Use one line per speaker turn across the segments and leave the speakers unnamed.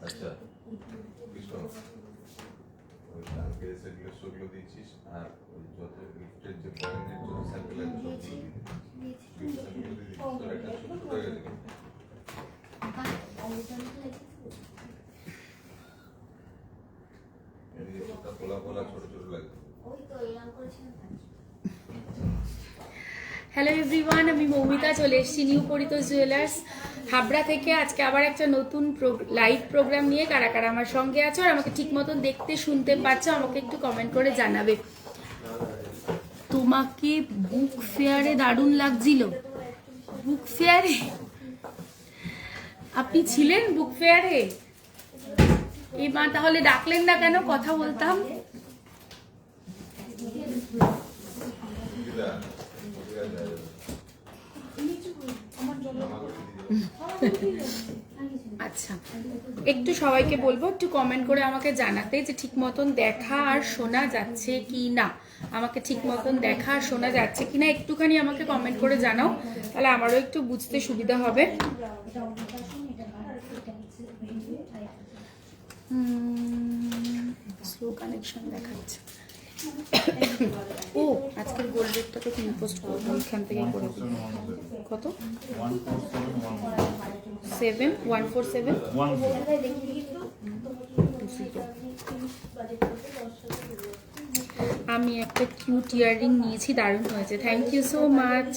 আচ্ছা সেগুলো দিচ্ছিস আর ওই যত গিফটের যে পয়েন্টের যত স্যাম্পল আছে সব দিয়ে
হ্যালো এভরিওয়ান, আমি মৌমিতা চলে এসেছি নিউ পরিতোষ জুয়েলার্স হাবড়া থেকে। আজকে আবার একটা নতুন লাইভ প্রোগ্রাম নিয়ে কারা কারা আমার সঙ্গে আছো আর আমাকে ঠিক মতন দেখতে শুনতে পাচ্ছ আমাকে একটু কমেন্ট করে জানাবে। তোমাকে বুক ফেয়ারে দারুণ লাগছিল। বুক ফেয়ারে আপনি ছিলেন? বুক ফেয়ারে এই মা তাহলে ডাকলেন না কেন? কথা বলতাম। আচ্ছা, একটু সবাইকে বলবো একটু কমেন্ট করে আমাকে জানাতে যে ঠিক মতন দেখা আর শোনা যাচ্ছে কি না। আমাকে ঠিক মতন দেখা আর শোনা যাচ্ছে কি না একটুখানি আমাকে কমেন্ট করে জানাও, তাহলে আমারও একটু বুঝতে সুবিধা হবে। স্লো কানেকশন দেখাচ্ছে। ও আজকের গোল্ড রেটটা তো তুমি পোস্ট করবো, ওইখান থেকেই করে দিই। কত? 147 আমি একটা কিউট ইয়াররিং নিয়েছি, দারুণ হয়েছে, থ্যাংক ইউ সো মাচ।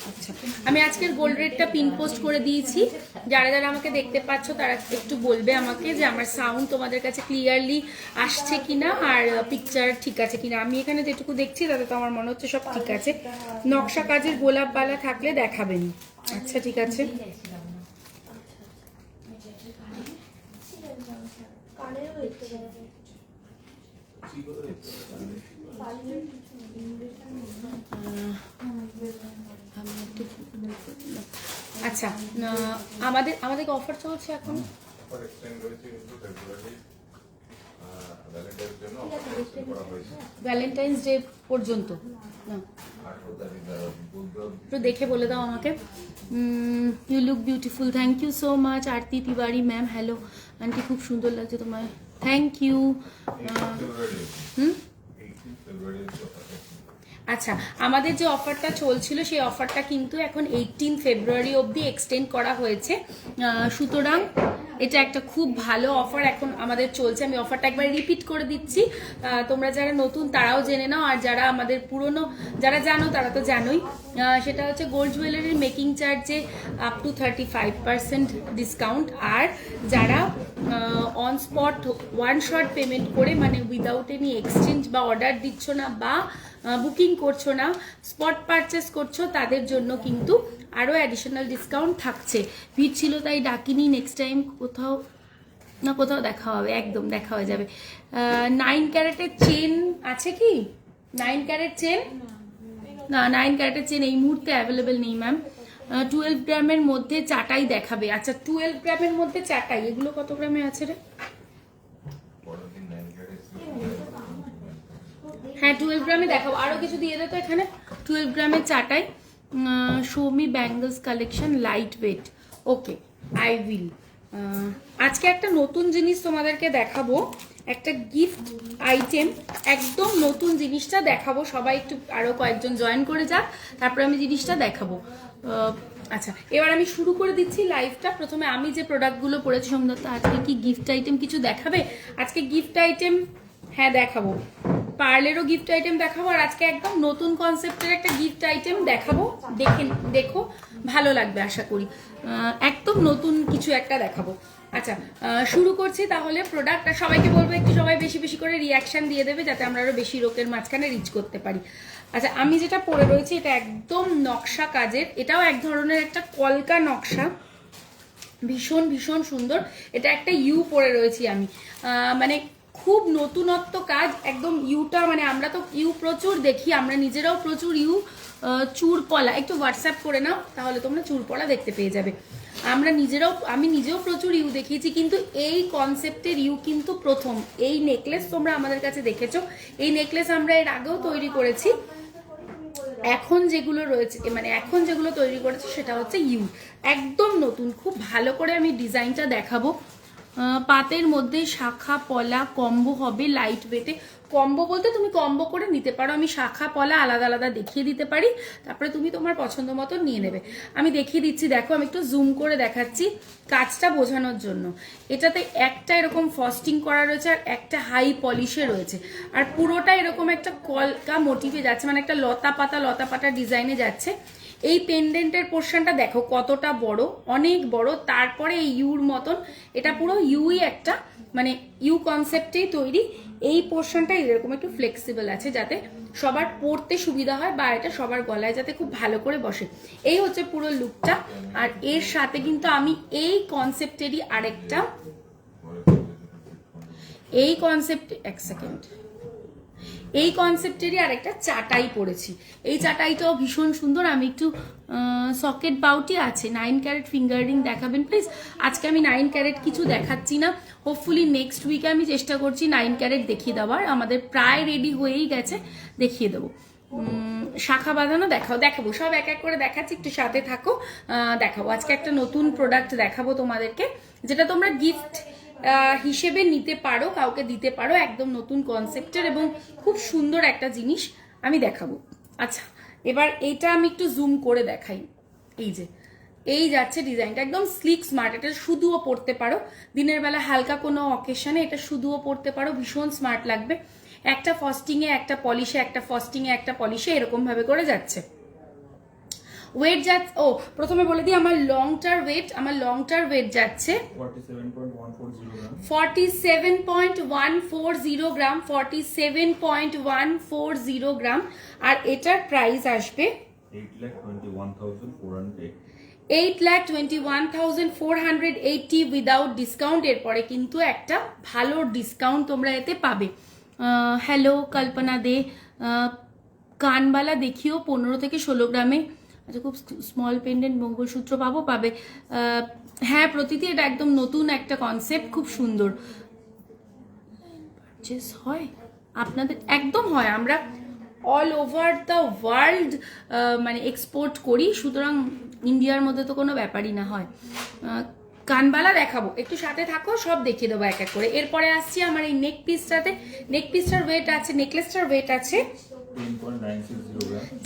আচ্ছা, আমি আজকের গোল্ড রেটটা পিন পোস্ট করে দিয়েছি। যারা যারা আমাকে দেখতে পাচ্ছ তারা একটু বলবে আমাকে যে আমার সাউন্ড তোমাদের কাছে ক্লিয়ারলি আসছে কিনা আর পিকচার ঠিক আছে কিনা। আমি এখানে যেটুকু দেখছি তাতে তো আমার মনে হচ্ছে সব ঠিক আছে। নকশা কাজের গোলাপ বালা থাকলে দেখাবেন। আচ্ছা ঠিক আছে। আচ্ছা, আমাদের অফার চলছে এখন ভ্যালেন্টাইন্স ডে পর্যন্ত। না একটু দেখে বলে দাও আমাকে। You look beautiful, thank you so much. Arati Tiwari ma'am, hello aunty, খুব সুন্দর লাগছে তোমায়, থ্যাংক ইউ। আচ্ছা, আমাদের যে অফারটা চলছিল সেই অফারটা কিন্তু এখন 18 ফেব্রুয়ারি অবধি এক্সটেন্ড করা হয়েছে। সুতরাং এটা একটা খুব ভালো অফার এখন আমাদের চলছে। আমি অফারটা একবার রিপিট করে দিচ্ছি, তোমরা যারা নতুন তারাও জেনে নাও, আর যারা আমাদের পুরনো যারা জানো তারা তো জানোই। সেটা হচ্ছে গোল্ড জুয়েলারির মেকিং চার্জে আপ টু 35% ডিসকাউন্ট, আর যারা on spot one shot payment করে মানে উইদাউট এনি এক্সচেঞ্জ বা অর্ডার দিচ্ছ না বা বুকিং করছো না, স্পট পারচেস করছো, তাদের জন্য কিন্তু আরও অ্যাডিশনাল ডিসকাউন্ট থাকছে। ভিড় ছিল তাই ডাকিনি, নেক্সট টাইম কোথাও না কোথাও দেখা হবে, একদম দেখা হয়ে যাবে। 9 ক্যারেটের চেন আছে কি? 9 ক্যারেট চেন না, 9 ক্যারেটের চেন এই মুহূর্তে অ্যাভেলেবেল নেই ম্যাম। 12 গ্রামের মধ্যে চাটাই দেখাবে। আচ্ছা 12 গ্রামের মধ্যে চাটাই, এগুলো কত গ্রামে আছে রে? হ্যাঁ 12 গ্রামে দেখাবো, আরও কিছু দিয়ে দে তো এখানে। 12 গ্রামের চাটাই, শোমি bangles collection light weight. Okay, I will. আজকে একটা নতুন জিনিস তোমাদেরকে দেখাবো, একটা গিফট আইটেম, একদম নতুন জিনিসটা দেখাবো। সবাই একটু আরও কয়েকজন জয়েন করে যাক, তারপরে আমি জিনিসটা দেখাবো। আচ্ছা, এবার আমি শুরু করে দিচ্ছি লাইভটা। প্রথমে আমি যে প্রোডাক্টগুলো পড়েছি, সোমদত্ত আজকে কি গিফট আইটেম কিছু দেখাবে? আজকে গিফট আইটেম হ্যাঁ দেখাবো, পার্লেরও গিফট আইটেম দেখাবো, আর আজকে একদম নতুন কনসেপ্টের একটা গিফট আইটেম দেখাবো। দেখো ভালো লাগবে আশা করি। একদম নতুন কিছু একটা দেখাবো। আচ্ছা, শুরু করছি তাহলে প্রোডাক্ট। আর সবাইকে বলবো একটু সবাই বেশি বেশি করে রিয়াকশন দিয়ে দেবে, যাতে আমরা আরো বেশি লোকের মাঝখানে রিচ করতে পারি। আচ্ছা, আমি যেটা পরে রয়েছি এটা একদম নকশা কাজের, এটাও এক ধরনের একটা কলকা নকশা, ভীষণ ভীষণ সুন্দর। এটা একটা ইউ পরে রয়েছি আমি, মানে খুব নতুনত্ব কাজ একদম। ইউটা মানে আমরা তো ইউ প্রচুর দেখি, আমরা নিজেরাও প্রচুর ইউ চুর পলা, একটু হোয়াটসঅ্যাপ করে নাও তাহলে তোমরা চুর পলা দেখতে পেয়ে যাবে। আমি নিজেও প্রচুর ইউ দেখিয়েছি, কিন্তু এই কনসেপ্টের ইউ কিন্তু প্রথম। এই নেকলেস তোমরা আমাদের কাছে দেখেছো, এই নেকলেস আমরা এর আগেও তৈরি করেছি। এখন যেগুলো রয়েছে মানে এখন যেগুলো তৈরি করেছি সেটা হচ্ছে ইউ, একদম নতুন। খুব ভালো করে আমি ডিজাইনটা দেখাবো। পাতের মধ্যে শাখা পলা কম্বো হবে, লাইট ওয়েটে। কম্বো বলতে তুমি কম্বো করে নিতে পারো, আমি শাখা পলা আলাদা আলাদা দেখিয়ে দিতে পারি, তারপরে তুমি তোমার পছন্দ মতো নিয়ে নেবে। আমি দেখিয়ে দিচ্ছি, দেখো আমি একটু জুম করে দেখাচ্ছি কাজটা বোঝানোর জন্য। এটাতে একটা এরকম ফস্টিং করা রয়েছে আর একটা হাই পলিশে রয়েছে, আর পুরোটা এরকম একটা কলকা মোটিভে যাচ্ছে, মানে একটা লতা পাতা ডিজাইনে যাচ্ছে। এই পেন্ডেন্টের পোর্শনটা দেখো কতটা বড়, অনেক বড়। তারপরে এই ইউর মতন এটা পুরো ইউই একটা, মানে ইউ কনসেপ্টেই তৈরি। এই পোর্শনটা এরকম একটু ফ্লেক্সিবল আছে, যাতে সবার পরতে সুবিধা হয়, বা এটা সবার গলায় যাতে খুব ভালো করে বসে। এই হচ্ছে পুরো লুকটা। আর এর সাথে কিন্তু আমি এই কনসেপ্টেরই আরেকটা, এই কনসেপ্ট, এক সেকেন্ড, এই কনসেপ্টেরই আরেকটা চাটাই পড়েছি। এই চাটাইটাও ভীষণ সুন্দর। আমি একটু সকেট বাউটি আছে, 9 ক্যারেট ফিঙ্গার রিং দেখাবেন প্লিজ। আজকে আমি 9 ক্যারেট কিছু দেখাচ্ছি না, হোপফুলি নেক্সট উইকে আমি চেষ্টা করছি 9 ক্যারেট দেখিয়ে দেওয়ার। আমাদের প্রায় রেডি হয়েই গেছে, দেখিয়ে দেবো। শাখা বাঁধানো দেখাবো, সব এক এক করে দেখাচ্ছি, একটু সাথে থাকো। দেখাবো আজকে একটা নতুন প্রোডাক্ট দেখাবো তোমাদেরকে, যেটা তোমরা গিফট হিসেবে নিতে পারো, কাউকে দিতে পারো, একদম নতুন কনসেপ্টের এবং খুব সুন্দর একটা জিনিস আমি দেখাবো। আচ্ছা, এবার এইটা আমি একটু জুম করে দেখাই। এই যে এই যাচ্ছে ডিজাইনটা, একদম স্লিক স্মার্ট। এটা শুধুও পরতে পারো দিনের বেলা, হালকা কোনো অকেশনে এটা শুধুও পরতে পারো, ভীষণ স্মার্ট লাগবে। একটা ফস্টিংয়ে একটা পলিশে, একটা ফস্টিংয়ে একটা পলিশে, এরকম ভাবে করে যাচ্ছে। ওয়েট যাচ্ছে, ও প্রথমে বলে দিই আমার লংটার ওয়েট যাচ্ছে 47.140 গ্রাম, 47.140 গ্রাম। আর এটার প্রাইস আসবে 8,21,480 উইদাউট ডিসকাউন্ট। এরপরে কিন্তু একটা ভালো ডিসকাউন্ট তোমরা এতে পাবে। হ্যালো কল্পনা দে, কানবালা দেখিও 15 থেকে 16 গ্রামে। আচ্ছা, খুব স্মল পেন্ডেন্ট মঙ্গলসূত্র পাবে। হ্যাঁ প্রতিটি, এটা একদম নতুন একটা কনসেপ্ট, খুব সুন্দর। পারচেস হয় আপনাদের? একদম হয়, আমরা অল ওভার দ্য ওয়ার্ল্ড মানে এক্সপোর্ট করি, সুতরাং ইন্ডিয়ার মধ্যে তো কোনো ব্যাপারই না হয়। কানবালা দেখাবো, একটু সাথে থাকো, সব দেখিয়ে দেবো এক এক করে। এরপরে আসছি আমার এই নেক পিসটাতে। নেক পিসটার ওয়েট আছে, নেকলেসটার ওয়েট আছে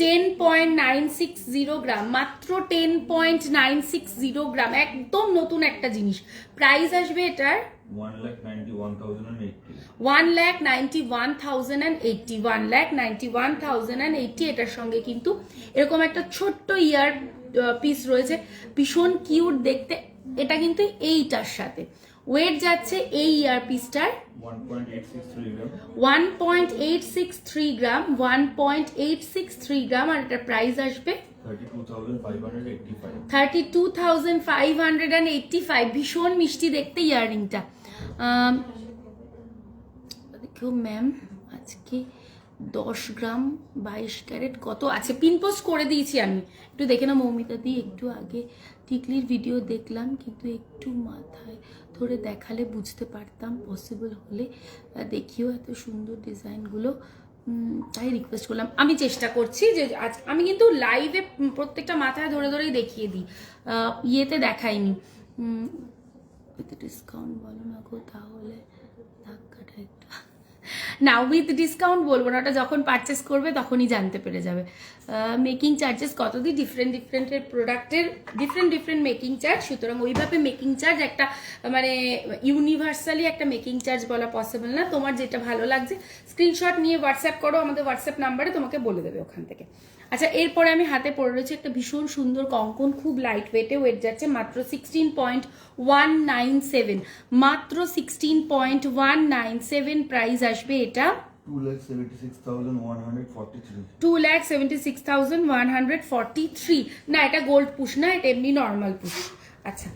10.960 গ্রাম, মাত্র 10.960 গ্রাম, একদম নতুন একটা জিনিস। প্রাইস আসবে এটার 1,91,080। এটার সঙ্গে কিন্তু এরকম একটা ছোট্ট ইয়ার পিস রয়েছে, ভীষণ কিউট দেখতে। এটা কিন্তু এইটার সাথে ওয়েট যাচ্ছে এই ইয়ার পিসটার 1.863 গ্রাম, 1.863 গ্রাম। আর এটার প্রাইস আসবে 32,585। ভীষণ মিষ্টি দেখতে ইয়াররিংটা। দেখো ম্যাম, আজকে 10 গ্রাম 22 ক্যারেট কত আছে, পিন পোস্ট করে দিয়েছি আমি, একটু দেখে না মৌমিতা দি। একটু আগে টিকলির ভিডিও দেখলাম, কিন্তু একটু মাথায় ধরে দেখালে বুঝতে পারতাম, পসিবল হলে দেখিও এত সুন্দর ডিজাইনগুলো, তাই রিকোয়েস্ট করলাম। আমি চেষ্টা করছি যে আজ আমি কিন্তু লাইভে প্রত্যেকটা মাথায় ধরে ধরেই দেখিয়ে দিই, ইয়েতে দেখাইনি। ডিসকাউন্ট বলো না গো, তাহলে ধাক্কাটা একটু না, উইথ ডিসকাউন্ট বলবো না, ওটা যখন পারচেস করবে তখনই জানতে পেরে যাবে। মেকিং চার্জেস কত দিই, ডিফারেন্টের প্রোডাক্টের ডিফারেন্ট মেকিং চার্জ, সুতরাং ওইভাবে মেকিং চার্জ একটা মানে ইউনিভার্সালি একটা মেকিং চার্জ বলা পসিবল না। তোমার যেটা ভালো লাগছে স্ক্রিনশট নিয়ে হোয়াটসঅ্যাপ করো, আমাদের হোয়াটসঅ্যাপ নাম্বারে তোমাকে বলে দেবে ওখান থেকে। আচ্ছা, এরপরে আমি হাতে পরে রয়েছে একটা ভীষণ সুন্দর কঙ্কন, খুব লাইট ওয়েটে, ওয়েট যাচ্ছে মাত্র 16.197, মাত্র 16.197 প্রাইস আসবে এটা।
2,76,143.
2,76,143। না, এটা গোল্ড পুশ না, এটা এমনি নর্মাল পুশ। আচ্ছা,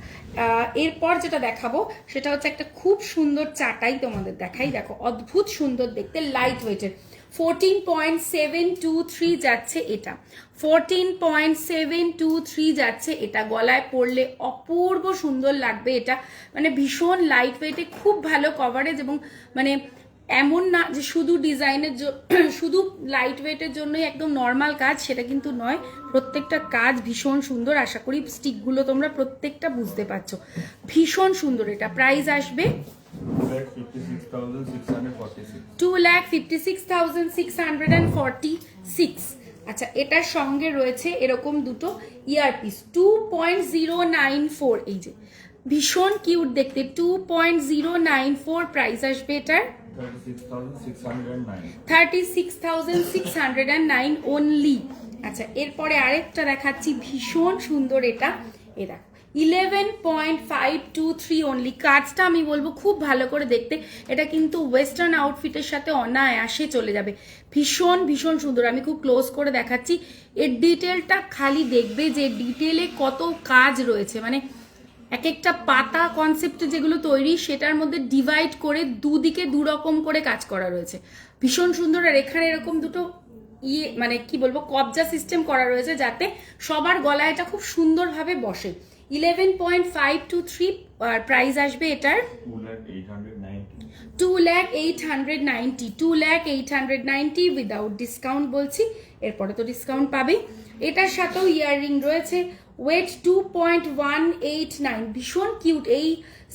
এরপর যেটা দেখাবো সেটা হচ্ছে একটা খুব সুন্দর চাটাই তোমাদের দেখাই। দেখো, অদ্ভুত সুন্দর দেখতে, লাইট ওয়েটের, 14.723 যাচ্ছে এটা, 14.723 যাচ্ছে এটা। গলায় পরলে অপূর্ব সুন্দর লাগবে এটা, মানে ভীষণ লাইট ওয়েটে, খুব ভালো কভারেজ, এবং মানে এমন না যে শুধু ডিজাইনের শুধু লাইট ওয়েটের জন্যই একদম নর্মাল কাজ, সেটা কিন্তু নয়। প্রত্যেকটা কাজ ভীষণ সুন্দর। আশা করি স্টিকগুলো তোমরা প্রত্যেকটা বুঝতে পারছো, ভীষণ সুন্দর। এটা প্রাইস আসবে 2,56,646। আচ্ছা, এটার সঙ্গে রয়েছে এরকম দুটো ইয়ারপিস, 2.094, এই যে ভীষণ কিউট দেখতে, 2.094 প্রাইস আসবে এটার, 36,609 অনলি। আচ্ছা, এরপরে আরেকটা দেখাচ্ছি ভীষণ সুন্দর, এটা এরা 11.523 অনলি। কাজটা আমি বলবো খুব ভালো করে দেখতে, এটা কিন্তু ওয়েস্টার্ন আউটফিটের সাথে অনায়াসে চলে যাবে, ভীষণ ভীষণ সুন্দর। আমি খুব ক্লোজ করে দেখাচ্ছি, এর ডিটেলটা খালি দেখবে যে ডিটেলে কত কাজ রয়েছে, মানে এক একটা পাতা কনসেপ্টে যেগুলো তৈরি সেটার মধ্যে ডিভাইড করে দুদিকে দুরকম করে কাজ করা রয়েছে, ভীষণ সুন্দর। আর এখানে এরকম দুটো মানে কি বলবো, কবজা সিস্টেম করা রয়েছে যাতে সবার গলায় এটা খুব সুন্দরভাবে বসে। 11.523 প্রাইস আসবে এটার, 2,890 উইদাউট ডিসকাউন্ট বলছি, এরপরে তো ডিসকাউন্ট পাবে। এটার সাথেও ইয়াররিং রয়েছে, ওয়েট 2.189, ভীষণ কিউট। এই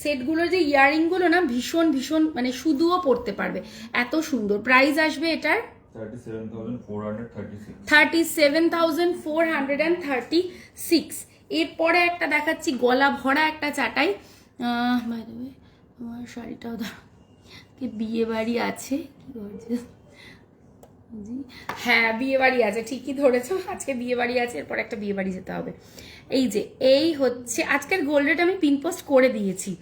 সেটগুলোর যে ইয়াররিংগুলো না, ভীষণ ভীষণ মানে শুধুও পরতে পারবে, এত সুন্দর। প্রাইস আসবে এটার 37,436। এরপরে একটা দেখাচ্ছি গলা ভরা একটা চাটাই। বাই দ্য ওয়ে, আমার শাড়িটাও বিয়ে বাড়ি আছে, কি বলছে, হ্যাঁ বিয়ে বাড়ি আছে, ঠিকই ধরেছো, আজকে বিয়ে বাড়ি আছে, এরপর একটা বিয়ে বাড়ি যেতে হবে। এই যে এই হচ্ছে আজকের গোল্ড রেট, আমি পিন পোস্ট করে দিয়েছি।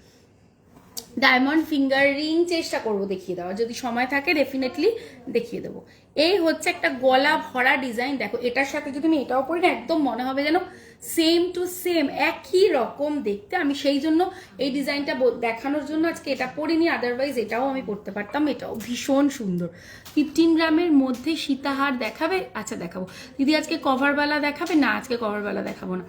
ডায়মন্ড ফিঙ্গার রিং চেষ্টা করব দেখিয়ে দেওয়া, যদি সময় থাকে ডেফিনেটলি দেখিয়ে দেবো। এই হচ্ছে একটা গলা ভরা ডিজাইন, দেখো এটার সাথে যদি আমি এটাও পরি না, একদম মনে হবে যেন সেম টু সেম, একই রকম দেখতে। আমি সেই জন্য এই ডিজাইনটা দেখানোর জন্য আজকে এটা পরিনি, আদারওয়াইজ এটাও আমি পরতে পারতাম, এটাও ভীষণ সুন্দর। 15 গ্রামের মধ্যে সীতাহার দেখাবে? আচ্ছা দেখাবো দিদি, আজকে কভারওয়ালা দেখাবে? না, আজকে কভারওয়ালা দেখাবো না।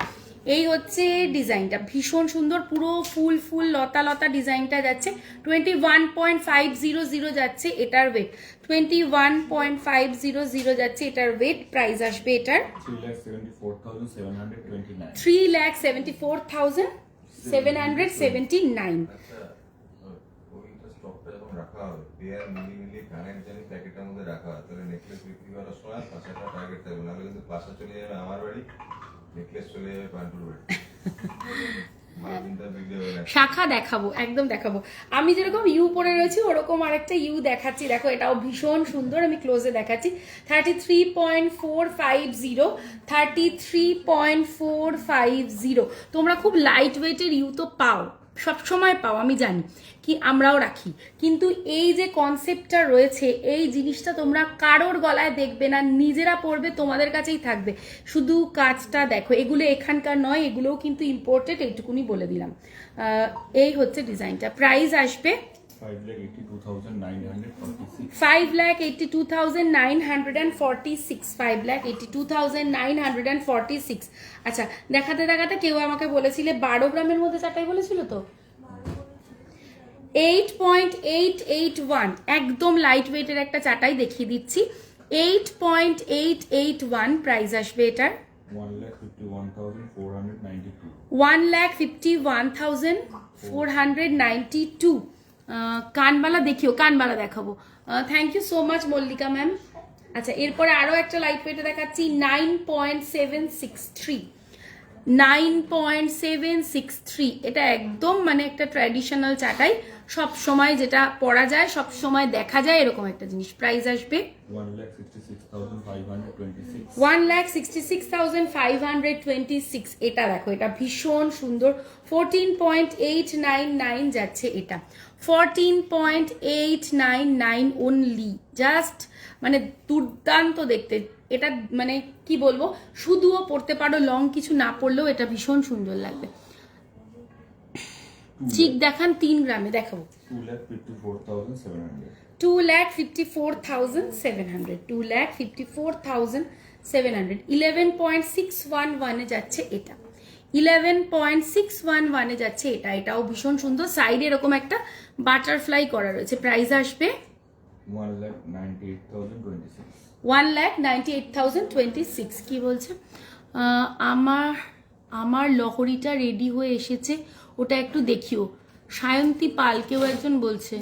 এই হচ্ছে ডিজাইনটা, ভীষণ সুন্দর, পুরো ফুল ফুল লতা লতা ডিজাইনটা যাচ্ছে, 21.500 যাচ্ছে এটার ওয়েট, 21.500 যাচ্ছে এটার ওয়েট। প্রাইস আসবে এটার 3,74,779।
স্টকটা যখন রাখা হবে, পেয়ার মিলি কানের জানি প্যাকেটের মধ্যে রাখা হয়, তাহলে নেকলেস বিক্রি করার সময় পাশে একটা টার্গেট থাকবে, নাহলে কিন্তু পাশা চলে যাবে আমার বাড়ি, নেকলেস চলে যাবে পান্টুর বাড়ি।
শাখা দেখাবো, একদম দেখাবো। আমি যেরকম ইউ পরে রয়েছি ওরকম আরেকটা ইউ দেখাচ্ছি, দেখো এটাও ভীষণ সুন্দর, আমি ক্লোজে দেখাচ্ছি। 33.450, 33.450। তোমরা খুব লাইট ওয়েটের ইউ তো পাও, সবসময় পাও, আমি জানি কি, আমরাও রাখি, কিন্তু এই যে কনসেপ্টটা রয়েছে, এই জিনিসটা তোমরা কারোর গলায় দেখবে না, নিজেরা পরবে, তোমাদের কাছেই থাকবে। শুধু কাজটা দেখো, এগুলো এখানকার নয়, এগুলোও কিন্তু ইম্পোর্টেড, এইটুকুনি বলে দিলাম। এই হচ্ছে ডিজাইনটা। প্রাইস আসবে 5,82,946, 5,82,946। আচ্ছা, দেখাতে দেখাতে কেউ আমাকে বলেছিলে 12 গ্রামের মধ্যে চাটাই বলেছিল তো, 8.881, একদম লাইট ওয়েটের একটা চাটাই দেখিয়ে দিচ্ছি, 8.881 প্রাইস আসবে এটার, 1,51,492। কানবালা দেখিও, কানবালা দেখাবো। Thank you so much Mallika ma'am. আচ্ছা, এরপরে আরো একটা লাইট ওয়েটে দেখাচ্ছি, 9.763, 9.763, এটা একদম মানে একটা ট্র্যাডিশনাল চাটাই, সব সময় যেটা পরা যায়, সব সময় দেখা যায় এরকম একটা জিনিস। প্রাইস আসবে 1,66,526। এটা দেখো, এটা ভীষণ সুন্দর, 14.899 যাচ্ছে এটা, 14.899 অনলি, জাস্ট মানে দুর্দান্ত দেখতে। এটা মানে কি বলবো, শুধুও পরতে পারো, লং কিছু না পরলেও এটা ভীষণ সুন্দর লাগবে। চিক দেখান 3 গ্রামে, দেখাবো 2,54,700, 2,54,700, 11.611 যাচ্ছে এটা, 11.611 যাচ্ছে এটা। এটাও ভীষণ সুন্দর, সাইডে এরকম একটা বাটারফ্লাই করা রয়েছে। প্রাইস আসবে 1,98,026। কি বলছে? আমার লহরিটা রেডি হয়ে এসেছে, ওটা একটু দেখিও। সায়ন্তী পাল কেউ একজন বলছে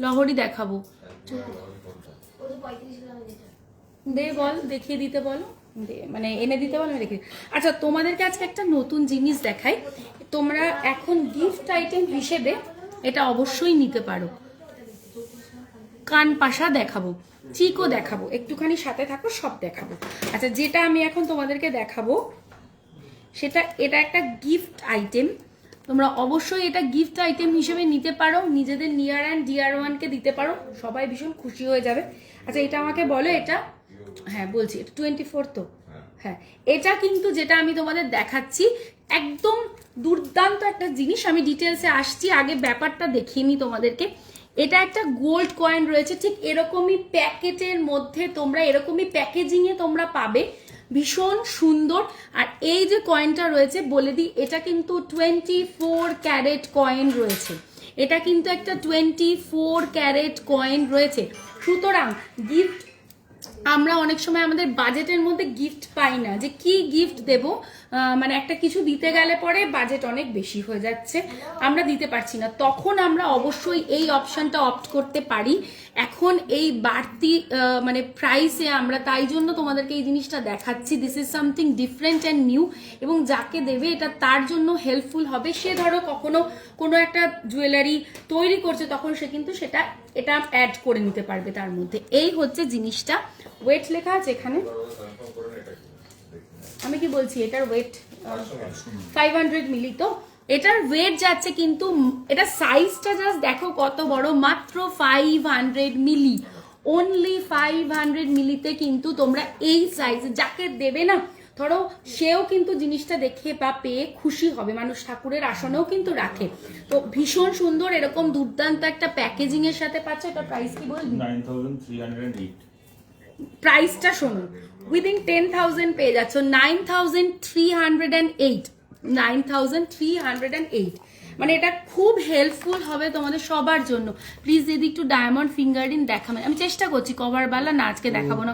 লহরি দেখাবো, দে বল, দেখিয়ে দিতে বলো, মানে এনে দিতে বলো, আমি দেখি। আচ্ছা, তোমাদেরকে আজকে একটা নতুন জিনিস দেখাই, তোমরা এখন গিফট আইটেম হিসেবে এটা অবশ্যই নিতে পারো। কান পাশা দেখাবো, চিকও দেখাবো, একটুখানি সাথে থাকো, সব দেখাবো। আচ্ছা, যেটা আমি এখন তোমাদেরকে দেখাবো সেটা, এটা একটা গিফট আইটেম, তোমরা অবশ্যই এটা গিফট আইটেম হিসেবে নিতে পারো, নিজেদের নিয়ার অ্যান্ড ডিয়ার ওয়ানকে দিতে পারো, সবাই ভীষণ খুশি হয়ে যাবে। আচ্ছা, এটা আমাকে বলো, এটা হ্যাঁ বলছি, এটা 24 তো, হ্যাঁ। এটা কিন্তু যেটা আমি তোমাদের দেখাচ্ছি একদম দুর্দান্ত একটা জিনিস, আমি ডিটেলসে আসছি, আগে ব্যাপারটা দেখিয়ে নি তোমাদেরকে। এটা একটা গোল্ড কয়েন রয়েছে, ঠিক এরকমই প্যাকেটের মধ্যে, তোমরা এরকমই প্যাকেজিংয়ে তোমরা পাবে, ভীষণ সুন্দর। আর এই যে কয়েনটা রয়েছে বলে দিই, এটা কিন্তু 24 ক্যারেট কয়েন রয়েছে, এটা কিন্তু একটা 24 ক্যারেট কয়েন রয়েছে। সুতরাং গিফট, আমরা অনেক সময় আমাদের বাজেটের মধ্যে গিফট পাই না, যে কি গিফট দেব, মানে একটা কিছু দিতে গেলে পরে বাজেট অনেক বেশি হয়ে যাচ্ছে, আমরা দিতে পারছি না, তখন আমরা অবশ্যই এই অপশনটা অপ্ট করতে পারি। এখন এই বাড়তি মানে প্রাইসে আমরা, তাই জন্য তোমাদেরকে এই জিনিসটা দেখাচ্ছি। This is something different and new, এবং যাকে দেবে এটা তার জন্য হেল্পফুল হবে। সে ধরো কখনো কোনো একটা জুয়েলারি তৈরি করছে, তখন সে কিন্তু এটা অ্যাড করে নিতে পারবে তার মধ্যে। এই হচ্ছে জিনিসটা। ওয়েট লেখা আছে এখানে, আমি কি বলছি, এটার ওয়েট 500 মিলি, তো এটার ওয়েট যাচ্ছে কিন্তু, এটা সাইজটা জাস্ট দেখো কত বড়, মাত্র 500 মিলি, অনলি 500 মিলিতে কিন্তু তোমরা এই সাইজ, যাকে দেবে না ধরো সেও কিন্তু জিনিসটা দেখে বা পেয়ে খুশি হবে। মানুষ ঠাকুরের আসনেও কিন্তু রাখে, তো ভীষণ সুন্দর, এরকম দুর্দান্ত একটা প্যাকেজিং এর সাথে পাচ্ছে। এটা প্রাইস কি বলবি?
9,308।
প্রাইসটা শোনো, উইদিন 10,000 পেয়ে যাচ্ছ, 9,308, 9,308। মানে এটা খুব হেল্পফুল হবে তোমাদের সবার জন্য। প্লিজ দিদি একটু ডায়মন্ড ফিঙ্গারিং দেখাবেন, আমি চেষ্টা করছি। কভারওয়ালা না, আজকে দেখাবো না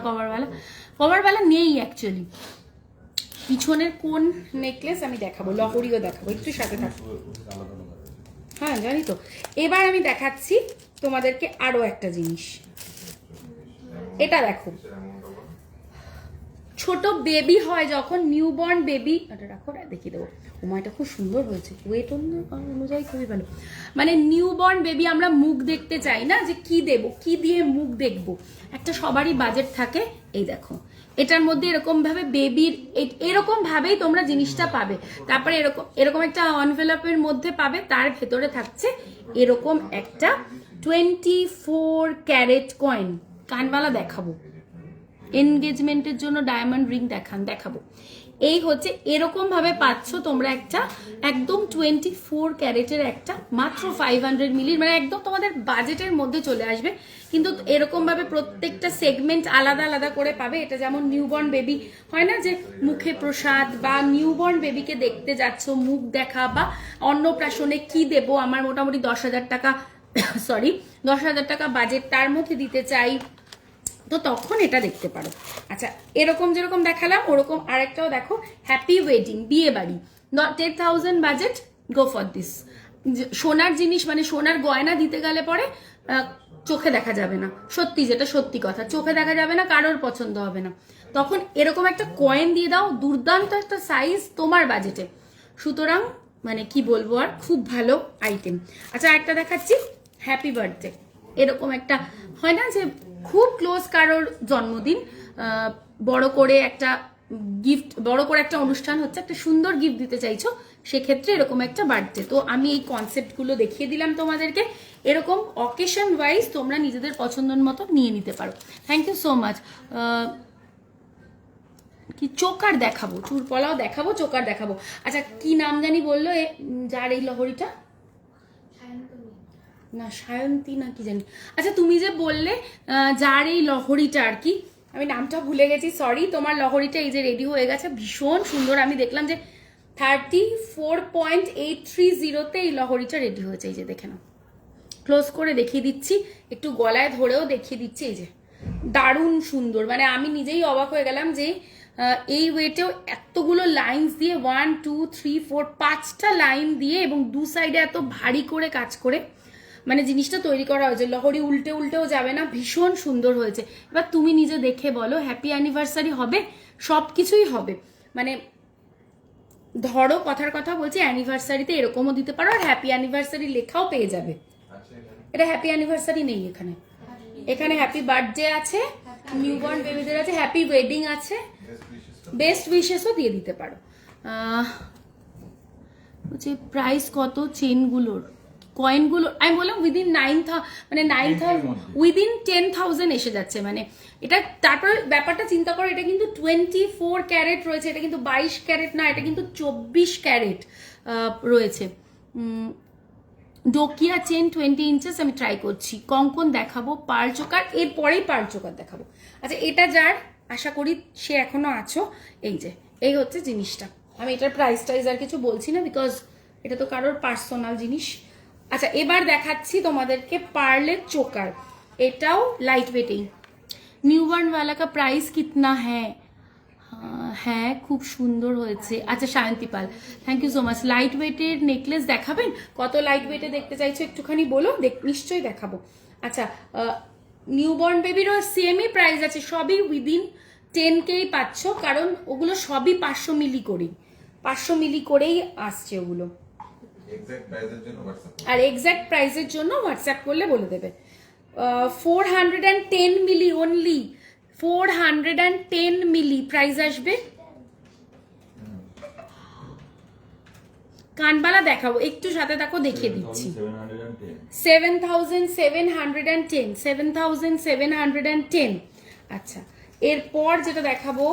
কভারওয়ালা নেই অ্যাকচুয়ালি। পিছনের কোন নেকলেস আমি দেখাবো, লহরিও দেখাবো, একটু সাথে থাকো। হ্যাঁ জানি তো। এবার আমি দেখাচ্ছি তোমাদেরকে আরো একটা জিনিস, এটা দেখো, ছোট বেবি হয় যখন, নিউবর্ন বেবি, এটা রাখো, দেখিয়ে দেবো। এটা খুব সুন্দর হয়েছে, ওয়েট অনুযায়ী খুবই ভালো। মানে নিউবর্ন বেবি, আমরা মুখ দেখতে চাই না, যে কি দেব, কি দিয়ে মুখ দেখবো, একটা সবারই বাজেট থাকে। এই দেখো, এটার মধ্যে এরকম ভাবে বেবির, এরকম ভাবেই তোমরা জিনিসটা পাবে। তারপরে এরকম একটা এনভেলপের মধ্যে পাবে, তার ভেতরে থাকছে এরকম একটা 24 ক্যারেট কয়েন। কানবালা দেখাবো, এনগেজমেন্টের জন্য ডায়মন্ড রিং দেখাবো। এই হচ্ছে, এরকম ভাবে পাচ্ছ তোমরা একটা একদম 24 ক্যারেটের একটা, মাত্র 500 মিলির, মানে একদম তোমাদের বাজেটের মধ্যে চলে আসবে। কিন্তু এরকম ভাবে প্রত্যেকটা সেগমেন্ট আলাদা আলাদা করে পাবে। এটা যেমন নিউবর্ন বেবি হয় না, যে মুখে প্রসাদ, বা নিউবর্ন বেবিকে দেখতে যাচ্ছ, মুখ দেখা, বা অন্নপ্রাশনে কি দেব, আমার মোটামুটি 10,000 টাকা, সরি 10,000 টাকা বাজেট, তার মধ্যে দিতে চাই, তো তখন এটা দেখতে পারো। আচ্ছা, এরকম যেরকম দেখালাম ওরকম আরেকটাও দেখো, হ্যাপি ওয়েডিং, বিয়ে বাড়ি, 10,000 বাজেট, গো ফর দিস। সোনার জিনিস, মানে সোনার গয়না দিতে গেলে পরে চোখে দেখা যাবে না, সত্যি, যেটা সত্যি কথা, চোখে দেখা যাবে না, কারোর পছন্দ হবে না। তখন এরকম একটা কয়েন দিয়ে দাও, দুর্দান্ত একটা সাইজ তোমার বাজেটে। সুতরাং মানে কি বলবো আর, খুব ভালো আইটেম। আচ্ছা একটা দেখাচ্ছি, হ্যাপি বার্থডে। এরকম একটা হয় না যে খুব ক্লোজ কারোর জন্মদিন, বড় করে একটা গিফট, বড় করে একটা অনুষ্ঠান হচ্ছে, একটা সুন্দর গিফট দিতে চাইছো, সেক্ষেত্রে এরকম একটা বার্থডে। তো আমি এই কনসেপ্টগুলো দেখিয়ে দিলাম তোমাদেরকে। এরকম অকেশন ওয়াইজ তোমরা নিজেদের পছন্দের মতো নিয়ে নিতে পারো। Thank you so much. কি চোকার দেখাবো, চুর পলাও দেখাবো, চোকার দেখাবো। আচ্ছা কি নাম জানি বললো যার এই লহরিটা, না সায়ন্তী না কি জানি। আচ্ছা তুমি যে বললে যার এই লহরিটা আর কি, আমি নামটা ভুলে গেছি, সরি। তোমার লহরিটা এই যে রেডি হয়ে গেছে, ভীষণ সুন্দর। আমি দেখলাম যে 34.830-তে এই লহরিটা রেডি হয়েছে। এই যে দেখে নাও, ক্লোজ করে দেখিয়ে দিচ্ছি, একটু গলায় ধরেও দেখিয়ে দিচ্ছি। এই যে দারুণ সুন্দর, মানে আমি নিজেই অবাক হয়ে গেলাম যে এই ওয়েটেও এতগুলো লাইন্স দিয়ে 1 2 3 4 5টা লাইন দিয়ে এবং দু সাইডে এত ভারী করে কাজ করে মানে জিনিসটা তৈরি করা হয়েছে। লহরি উল্টে উল্টেও যাবে না, ভীষণ সুন্দর হয়েছে। এবার তুমি নিজে দেখে বলো, হ্যাপি অ্যানিভার্সারি হবে, সব কিছুই হবে। মানে ধরো কথার কথা বলছি, অ্যানিভার্সারিতে এরকমও দিতে পারো, আর হ্যাপি অ্যানিভার্সারি লেখাও পেয়ে যাবে। এটা হ্যাপি অ্যানিভার্সারি নেই এখানে, এখানে হ্যাপি বার্থডে আছে, নিউবর্ন বেবিদের আছে, হ্যাপি ওয়েডিং আছে, বেস্ট উইশেসও দিয়ে দিতে পারো। বলছি প্রাইস কত চেনগুলোর, কয়েনগুলো? আমি বললাম উইদিন 9,000 উইদিন 10,000 এসে যাচ্ছে। মানে এটা তারপরে ব্যাপারটা চিন্তা করো, এটা কিন্তু 24 ক্যারেট রয়েছে, এটা কিন্তু 22 ক্যারেট না, এটা কিন্তু 24 ক্যারেট রয়েছে। ডোকিয়া চেন 20 ইঞ্চেস আমি ট্রাই করছি। কঙ্কন দেখাবো, পার্ল চোকার, এরপরেই পার্ল চোকার দেখাবো। আচ্ছা এটা যার, আশা করি সে এখনো আছো। এই যে এই হচ্ছে জিনিসটা, আমি এটার প্রাইস টাইজ আর কিছু বলছি না, বিকজ এটা তো কারোর পার্সোনাল জিনিস। আচ্ছা এবার দেখাচ্ছি তোমাদেরকে পার্লের চোকার, এটাও লাইট ওয়েটিং। নিউবর্ন वाला का प्राइस कितना है? হ্যাঁ খুব সুন্দর হয়েছে। আচ্ছা Sayanti Pal, thank you so much. Light ওয়েটের নেকলেস দেখাবেন? কত লাইট ওয়েটে দেখতে চাইছো একটুখানি বলো, নিশ্চয়ই দেখাবো। আচ্ছা নিউবর্ন বেবিরও সেমই প্রাইস আছে, সবই উইদিন 10K পাচ্ছ, কারণ ওগুলো সবই 500 মিলি করেই, 500 মিলি করেই আসছে ওগুলো। আর এক্সাক্ট প্রাইসের জন্য হোয়াটসঅ্যাপ করলে বলে দেবে। 410 মিলি অনলি, 410 মিলি প্রাইস আসবে। কানবালা দেখাবো, একটু সাথে দেখো দেখিয়ে দিচ্ছি। 7,710, 7,710। আচ্ছা এরপর যেটা দেখাবো,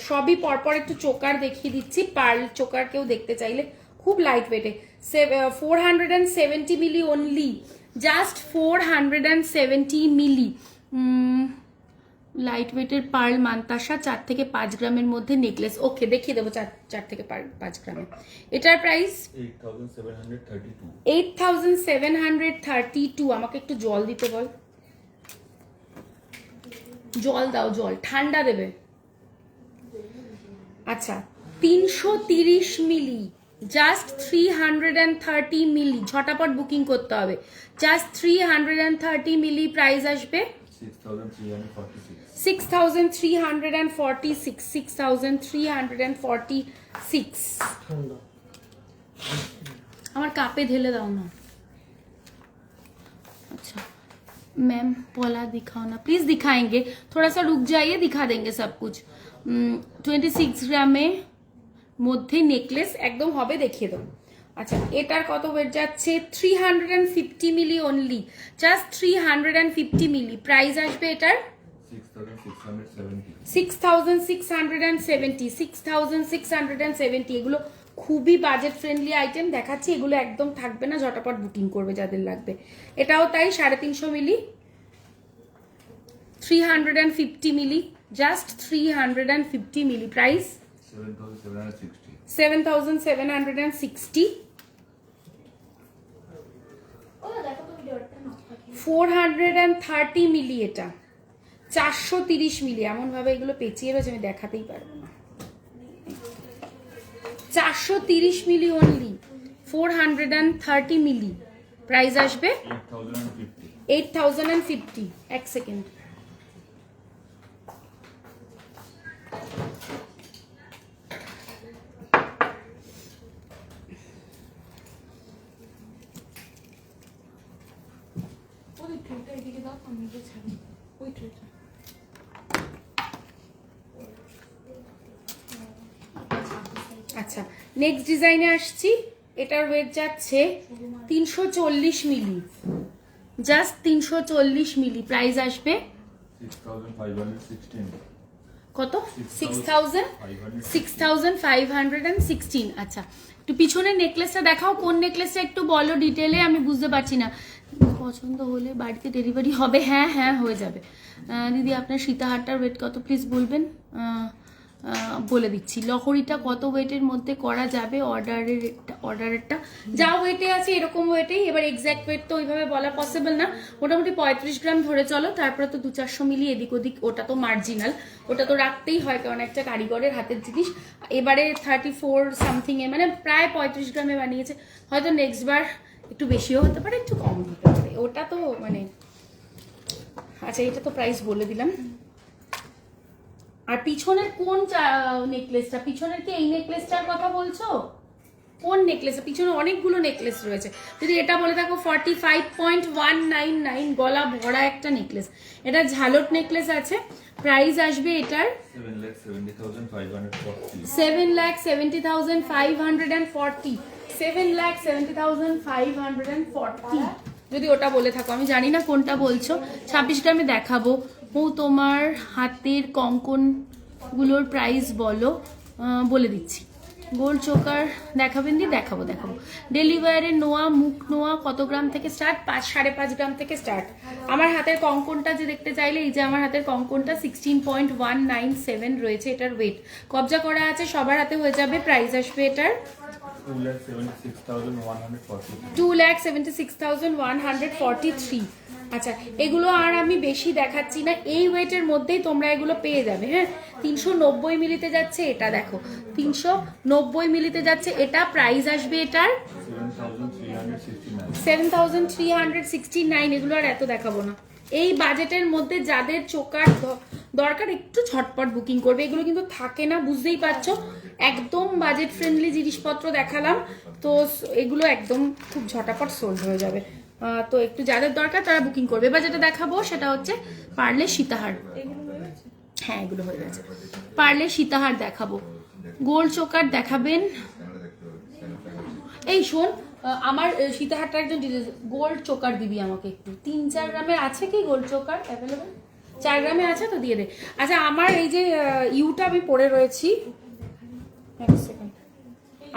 সবই পরপর একটু চোকার দেখিয়ে দিচ্ছি। পার্ল চোকার কেউ দেখতে চাইলে, খুব লাইট ওয়েটে, 470 মিলি অনলি, জাস্ট 470 মিলি। লাইট ওয়েটের পার্ল মান্তাসা 4 থেকে 5 গ্রামের মধ্যে নেকলেস। ওকে দেখিয়ে দেবো, 4 থেকে 5 গ্রামের। এটার প্রাইস 8,732। আমাকে একটু জল দিতে বল, জল দাও, জল ঠান্ডা দেবে। আচ্ছা 330 মিলি, জাস্ট 330 মিলি, ঝটাপট বুকিং করতে হবে। জাস্ট 330 মিলি প্রাইস আসবে 6,346, 6,346। আমার কাপে ঢেলে দাও না। अच्छा मैम पोला दिखाओ ना, प्लीज दिखाएंगे, थोड़ा सा रुक जाइए, दिखा देंगे सब कुछ। 26 গ্রামে মধ্যে নেকলেস একদম হবে, দেখিয়ে দেবো। আচ্ছা এটার কত ওয়েট যাচ্ছে? 350 মিলি অনলি, জাস্ট 350 মিলি প্রাইস আসবে এটার 6,670, 6,670। এগুলো খুবই বাজেট ফ্রেন্ডলি আইটেম দেখাচ্ছি, এগুলো একদম থাকবে না, ঝটাপট বুকিং করবে যাদের লাগবে। এটাও তাই 350 মিলি, 350 মিলি, জাস্ট 350 মিলি, প্রাইস 7,760। 430 মিলি, এটা 430 মিলি। এমন ভাবে এগুলো পেঁচিয়ে রয়েছে আমি দেখাতেই পারবো না। 430 মিলি অনলি, 430 মিলি প্রাইস আসবে 8,050। এক সেকেন্ড,
এদিকে দাও, আমি যে ছাড়ি ওই ট্রেটা।
আচ্ছা, নেক্সট ডিজাইনে আসছি। এটার ওয়েট যাচ্ছে 340 মিলি, জাস্ট 340 মিলি। প্রাইস আসবে
6516
কত? 6516। আচ্ছা, একটু পিছনের নেকলেসটা দেখাও। কোন নেকলেসটা একটু বলো ডিটেলে, আমি বুঝতে পারছি না। পছন্দ হলে বাড়িতে ডেলিভারি হবে? হ্যাঁ হ্যাঁ হয়ে যাবে। দিদি আপনার সীতাহারটার ওয়েট কত প্লিজ বলবেন? বলে দিচ্ছি। লহরিটা কত ওয়েটের মধ্যে করা যাবে? অর্ডারেরটা যা ওয়েটে আছে এরকম ওয়েটেই। এবার এক্স্যাক্ট ওয়েট তো ওইভাবে বলা পসিবল না। মোটামুটি 35 গ্রাম ধরে চলো, তারপরে তো 200-400 মিলি এদিক ওদিক, ওটা তো মার্জিনাল, ওটা তো রাখতেই হয় কারণ একটা কারিগরের হাতের জিনিস। এবারে 34 সামথিং এ, মানে প্রায় 35 গ্রামে বানিয়েছে। হয়তো নেক্সট বার একটু বেশিও হতে পারে, একটু কম হতে পারে, ওটা তো মানে। আচ্ছা, এটা তো প্রাইস বলে দিলাম। আর পিছনের কোন নেকলেসটা? পিছনের কি এই নেকলেসটার কথা বলছো? কোন নেকলেস? পিছনে অনেকগুলো নেকলেস রয়েছে। যদি এটা বলে থাকো 45.199, গলা ভরা একটা নেকলেস। এটা ঝালট নেকলেস আছে। প্রাইস আসবে এটার
7,70,540
7,70,540 7,70,540 যদি ওটা বলে থাকো। আমি জানি না কোনটা বলছো। 26 গ্রামে দেখাবো। ও তোমার হাতের কঙ্কনগুলোর প্রাইস বলো। বলে দিচ্ছি। গোল চোকার দেখাবেন? দিয়ে দেখাবো। ডেলিভারের নোয়া, মুখ নোয়া কত গ্রাম থেকে স্টার্ট? 5-5.5 গ্রাম থেকে স্টার্ট। আমার হাতের কঙ্কনটা যে দেখতে চাইলে, এই যে আমার হাতের কঙ্কনটা 16.197 রয়েছে এটার ওয়েট। কবজা করা আছে, সবার হাতে হয়ে যাবে। প্রাইস আসবে এটার
2,76,143
2,76,143। আচ্ছা, এগুলো আর আমি বেশি দেখাচ্ছি না, এই ওয়েটের মধ্যেই তোমরা এগুলো পেয়ে যাবে। হ্যাঁ, 390 মিলিতে যাচ্ছে এটা, দেখো 390 মিলিতে যাচ্ছে এটা। প্রাইস আসবে এটার 7,369। এগুলো আর এত দেখাবো না। এই বাজেটের মধ্যে যাদের চোকার দরকার, একটু ঝটপট বুকিং করবে। এগুলো কিন্তু থাকে না, বুঝতেই পারছো। একদম বাজেট ফ্রেন্ডলি জিনিসপত্র দেখালাম তো, এগুলো একদম খুব ঝটাপট সোল্ড হয়ে যাবে। তো একটু যাদের দরকার তারা বুকিং করবে। এবার যেটা দেখাবো সেটা হচ্ছে পার্লের সীতাহার। হ্যাঁ, এগুলো হয়ে গেছে। পার্লের সীতাহার দেখাবো। গোল চোকার দেখাবেন? এই শোন, আমার সীতাহারটা একজন গোল্ড চোকার দিবি আমাকে একটু। 3-4 গ্রামের আছে কি গোল্ড চোকার অ্যাভেলেবেল? 4 গ্রামে আছে তো দিয়ে দে। আচ্ছা, আমার এই যে ইউটা আমি পরে রয়েছি, এক সেকেন্ড,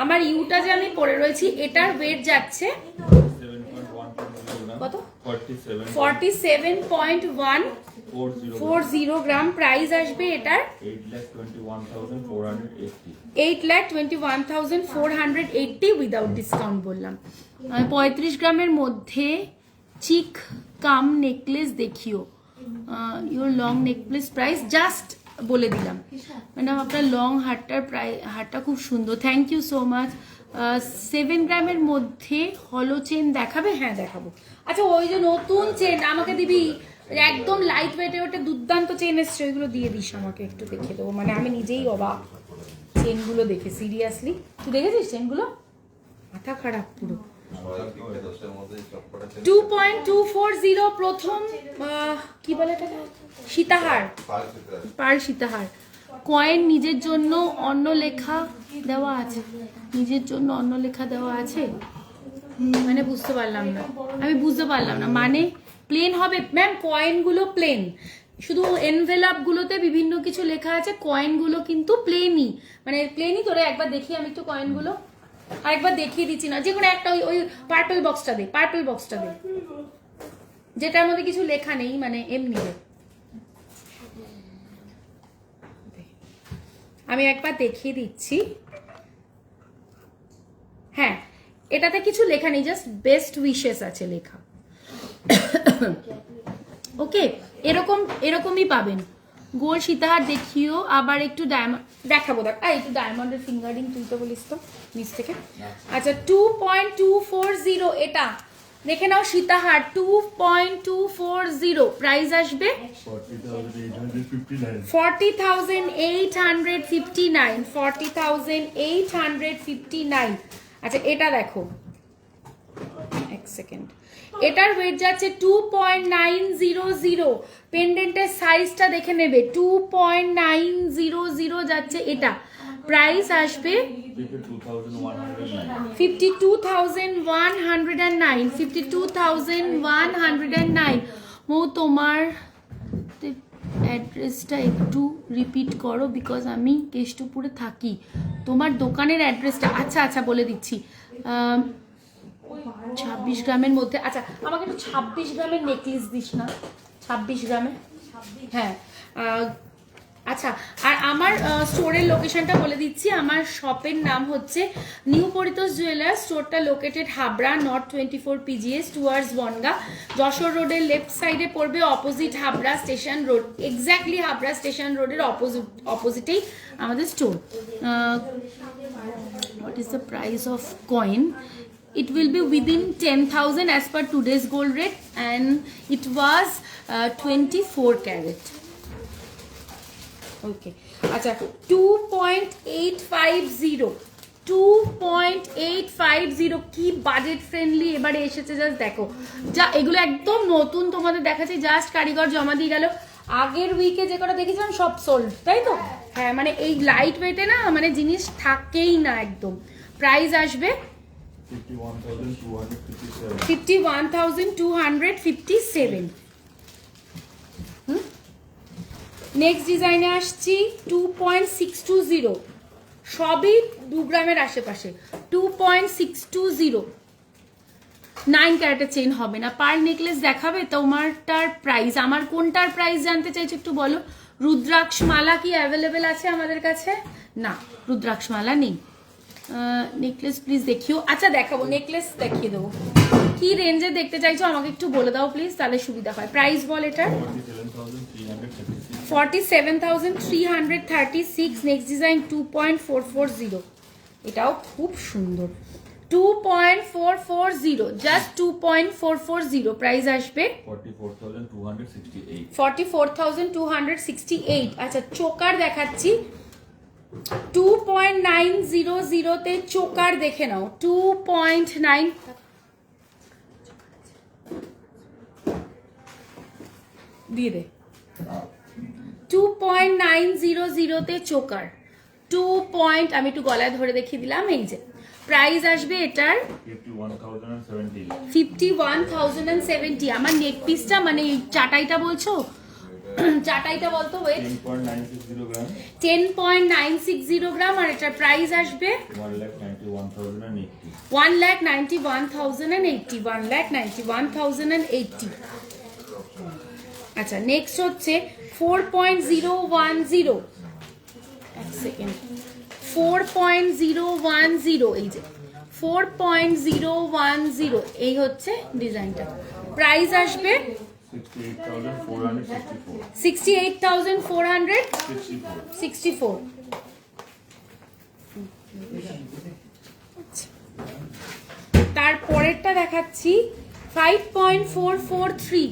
আমার ইউটা যে আমি পরে রয়েছি এটার ওয়েট যাচ্ছে কত? 47.140 গ্রাম। প্রাইস আসবে এটার 8,21,480 উইদাউট ডিসকাউন্ট বললাম। 35 গ্রামের মধ্যে চিক কাম নেকলেস দেখিও। Your long necklace price just বলে দিলাম। ম্যাডাম আপনার লং হারটা খুব সুন্দর, থ্যাংক ইউ সো মাচ। 7 গ্রামের মধ্যে হলো চেন দেখাবে? হ্যাঁ দেখাবো। আচ্ছা, ওই যে নতুন চেন আমাকে দিবি, একদম লাইট ওয়েটে, ওটা দুর্দান্ত চেন এসছে, ওইগুলো দিয়ে দিস আমাকে, একটু দেখে দেবো। মানে আমি নিজেই অবাক চেনগুলো দেখে, সিরিয়াসলি। তুই দেখেছিস চেনগুলো? মাথা খারাপ পুরো। 2.240 প্রথম কি বলে এটাকে? সীতাহার, পার সীতাহার। কয়েন নিজের জন্য অন্য লেখা দেওয়া আছে? নিজের জন্য অন্য লেখা দেওয়া আছে মানে বুঝতে পারলাম না, আমি বুঝতে পারলাম না। মানে প্লেন হবে ম্যাম? কয়েনগুলো প্লেন, শুধু এনভেলপ গুলোতে বিভিন্ন কিছু লেখা আছে, কয়েনগুলো কিন্তু প্লেনই, মানে প্লেনই। তোরা একবার দেখি আমি একটু কয়েনগুলো, আরেকবার দেখিয়ে দিচ্ছি না, যে কোনো একটা ওই পার্পল বক্সটা দে, পার্পল বক্সটা দে, যেটার মধ্যে কিছু লেখা নেই, মানে এমনি। আমি একবার দেখিয়ে দিচ্ছি। হ্যাঁ, এটাতে কিছু লেখা নেই, জাস্ট বেস্ট উইশেস আছে লেখা। ওকে, এরকমই পাবেন। গোল সীতাহার দেখিও। আবার একটু ডায়মন্ড দেখাবো, দেখ একটু ডায়মন্ডের ফিঙ্গারিং তুই তো বলিস তো নিচ থেকে। আচ্ছা, 2.240 এটা দেখে নাও, সীতাহার 2.240। প্রাইস আসবে 40,859 40,859। আচ্ছা, এটা দেখো, এক সেকেন্ড, এটার ওয়েট যাচ্ছে 2.900। পেন্ডেন্টের সাইজটা দেখে নেবে, 2.900 যাচ্ছে এটা। প্রাইস আসবে 52,109, 52,109। মো তোমার অ্যাড্রেসটা একটু রিপিট করো, বিকজ আমি কেষ্টপুরে থাকি। তোমার দোকানের অ্যাড্রেসটা, আচ্ছা আচ্ছা বলে দিচ্ছি। 26 গ্রামের মধ্যে, আচ্ছা আমাকে একটু 26 গ্রামের নেকলেস দিস না, 26 গ্রামের। হ্যাঁ আচ্ছা, আর আমার স্টোরের লোকেশনটা বলে দিচ্ছি। আমার শপের নাম হচ্ছে নিউ পরিতোষ জুয়েলার্স। স্টোরটা located Habra, north 24 PGS towards Bongaon. Jessore রোডের লেফট সাইডে পড়বে, opposite Habra station road, exactly Habra station রোডের অপোজিটেই আমাদের store. What is the price of coin? It will be within 10,000 as per today's gold rate, and it was 24 carat. Okay, আচ্ছা 2.850, 2.850 কি budget friendly এবারে এসেছে, জাস্ট দেখো। যা এগুলো একদম নতুন তোমাদের দেখাচ্ছি, জাস্ট কারিগর জমা দিয়ে গেল। আগের উইকে যে কটা দেখেছিলাম সব সোল্ড, তাই তো? হ্যাঁ, মানে এই লাইট ওয়েটে না মানে জিনিস থাকেই না একদম। প্রাইস আসবে 51,257। নেক্সট ডিজাইনে আসছি 2.620, সবই 2 গ্রামের আশেপাশে। 2.620, 9 ক্যারেটের চেইন হবে না। পার নেকলেস দেখাবে তোমারটার প্রাইস, আমার কোনটার প্রাইস জানতে চাইছো একটু বলো। রুদ্রাক্ষ মালা কি অ্যাভেলেবেল আছে আমাদের কাছে? না, রুদ্রাক্ষ মালা নেই। নেকলেস প্লিজ দেখিও। আচ্ছা দেখাবো, নেকলেস দেখিয়ে দেবো। কি রেঞ্জে দেখতে চাইছো আমাকে একটু বলে দাও প্লিজ, তাহলে সুবিধা হয়। প্রাইস বল এটার? 47,336। নেক্সট ডিজাইন 2.440, এটাও খুব সুন্দর। 2.440, জাস্ট 2.440। প্রাইস আসবে 44,268। আচ্ছা চোকার দেখাচ্ছি, 2.900 তে চোকার দেখে নাও। 2.9 দিয়ে দে। 2.900 তে চোকার, 2 পয়েন্ট, আমি একটু গলায় ধরে দেখিয়ে দিলাম। এই যে প্রাইস আসবে এটার 51,070। আমার নেক পিসটা মানে চাটাইটা বলছো, চাটাইটা বলতো ওয়েট 10.960 গ্রাম, আর এটার প্রাইস আসবে 1,91,080, 1,91,080। আচ্ছা নেক্সট হচ্ছে 4.010, এক সেকেন্ড, 4.010, এই যে 4.010, এই হচ্ছে ডিজাইনটা। প্রাইস আসবে 68,464। তারপরেরটা দেখাচ্ছি 5.443,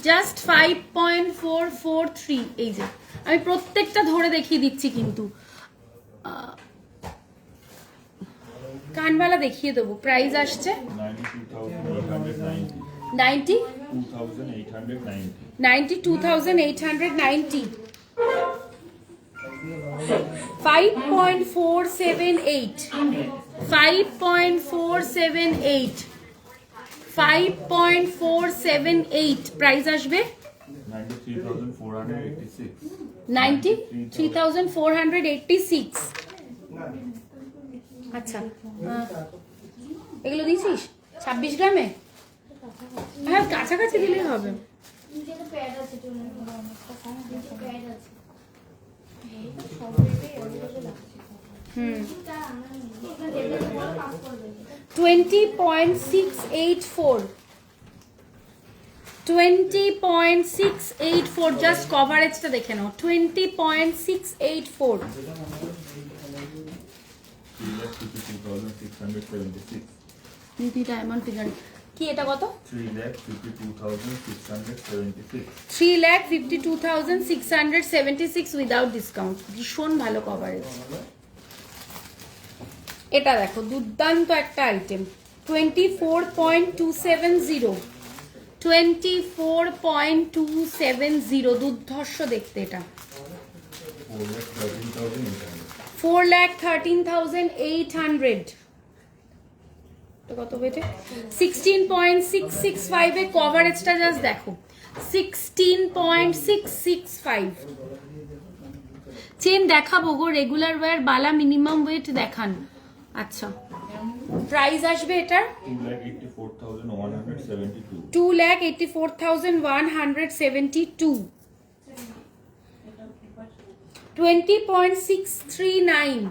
জাস্ট 5.443। এই যে আমি প্রত্যেকটা ধরে দেখিয়ে দিচ্ছি, কিন্তু কানবালা দেখিয়ে দেবো। প্রাইস আসছে 92,890, 5.478, 5.478, 5.478। প্রাইস আসবে 93,486। আচ্ছা এগুলো দিছিস 26 গ্রামে? হ্যাঁ কাছাকাছি দিলেই হবে। হুম 20.684, 20.684, জাস্ট কভারেজটা দেখে নাও। 20.684, ডায়মন্ড ফিগার কি এটা কত? 3,52,676 উইদাউট ডিসকাউন্ট। ভীষণ ভালো কভারেজ। এটা দেখো দুর্দান্ত একটা আইটেম, 24.270 24.270 দুর্ধর্ষ দেখতে এটা 4,13,800 কত বেটে 16.665 এ কভারেজটা জাস্ট দেখো 16.665 চেন দেখাবো গো রেগুলার ওয়্যার বালা মিনিমাম ওয়েট দেখান আচ্ছা প্রাইস আসবে এটার 2,84,172 20.639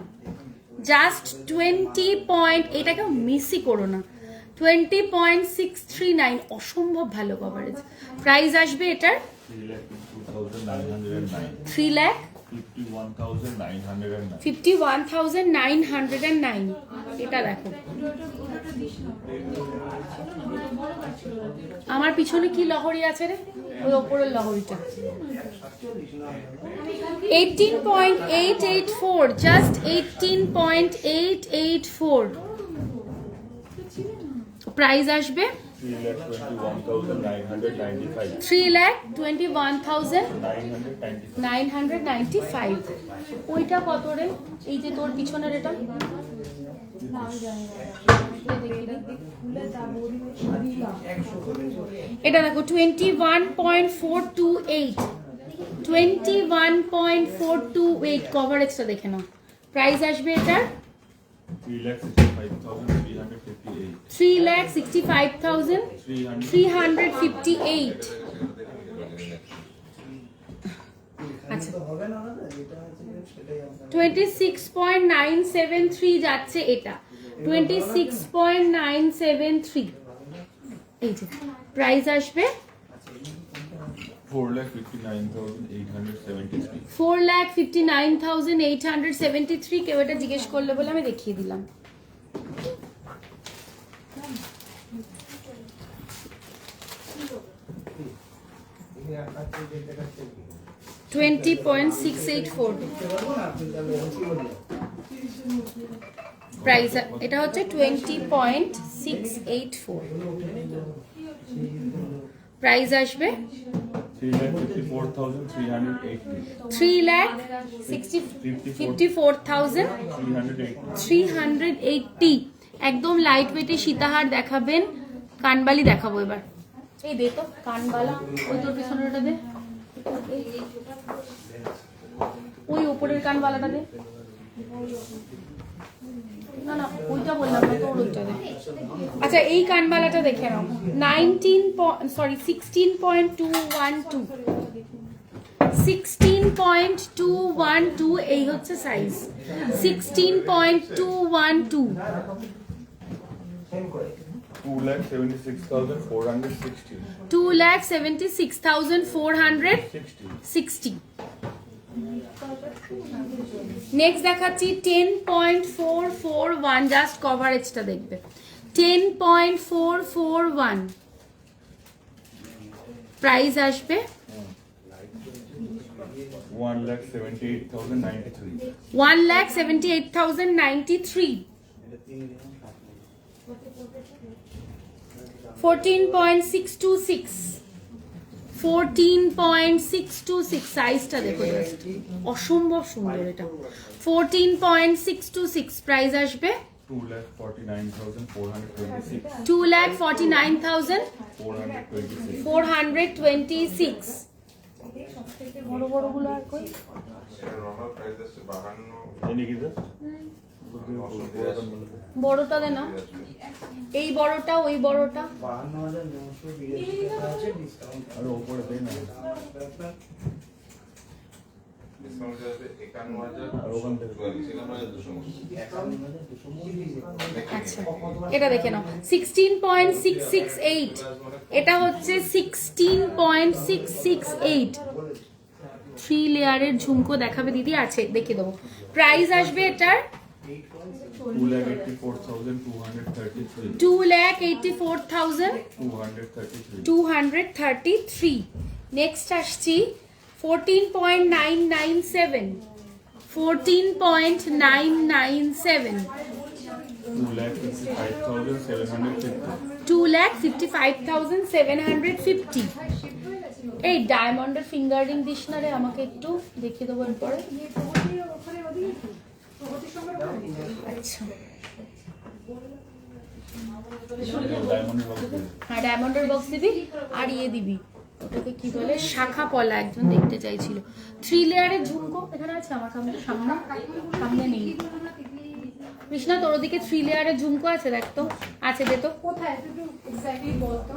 জাস্ট 20 এটাকে মিসই করো না 20.639 অসম্ভব ভালো কভারেজ প্রাইস আসবে এটার 3,51,909 এটা দেখো আমার পিছনে কি লহরি আছে রে ওই ওপরের লহরিটা 18.884 জাস্ট 18.884 প্রাইস আসবে 3,21,995 ওইটা কত রে এই যে তোর পিছনের এটা এটা দেখো 21.428 কভারেজটা দেখে নাও প্রাইস আসবে এটার 3,65,358 আচ্ছা 26.973 যাচ্ছে এটা 26.973 এই যে প্রাইস আসবে 4,59,873 কেউ এটা জিজ্ঞেস করলে বলে আমি দেখিয়ে দিলাম 20.684 প্রাইস এটা হচ্ছে 20.684 প্রাইস আসবে 3,54,380 একদম লাইট ওয়েটে সীতাহার দেখাবেন কানবালি দেখাবো এবার এই দে তো কানবালা ওই তোর পিছনেটা দে ওই উপরের কানবালাটা দে না না ওইটা বললাম না তোর ওইটা দে আচ্ছা এই কানবালাটা দেখে নাও 16.212 এই হচ্ছে সাইজ 16.212 2,76,460 নেক্সট দেখাচ্ছি 10.441 জাস্ট কভারেজটা দেখবে 10.441 প্রাইস আসবে 1,78,093 14.626 সাইজটা দেখো জাস্ট অসম্ভব সুন্দর এটা 14.626 প্রাইস আসবে 2,49,426 বড় বড় গুলো আর কই বড়টা দে না এই বড়টা ওই বড়টা 51,200 আচ্ছা এটা দেখে নাও 16.668 এটা হচ্ছে 16.668 3 লেয়ারের ঝুমকো দেখাবে দিদি আছে দেখে দেবো প্রাইস আসবে এটার 2,84,233 নেক্সট আসছি 14.997 2,55,750 এই ডায়মন্ডের ফিঙ্গার রিং দিস না রে আমাকে একটু দেখিয়ে দেবো পরে। আচ্ছা হ্যাঁ ডায়মন্ডের বক্স দিবি আর ইয়ে দিবি ওটাকে কি বলে শাখা পলা একজন দেখতে চাইছিল 3 লেয়ারের ঝুমকো এখানে আছে আমার সামনে সামনে নেই কৃষ্ণা তোর ওদিকে 3 লেয়ারের ঝুমকো আছে দেখ তো আছে দে তো কোথায় একটু এক্স্যাক্টলি বল তো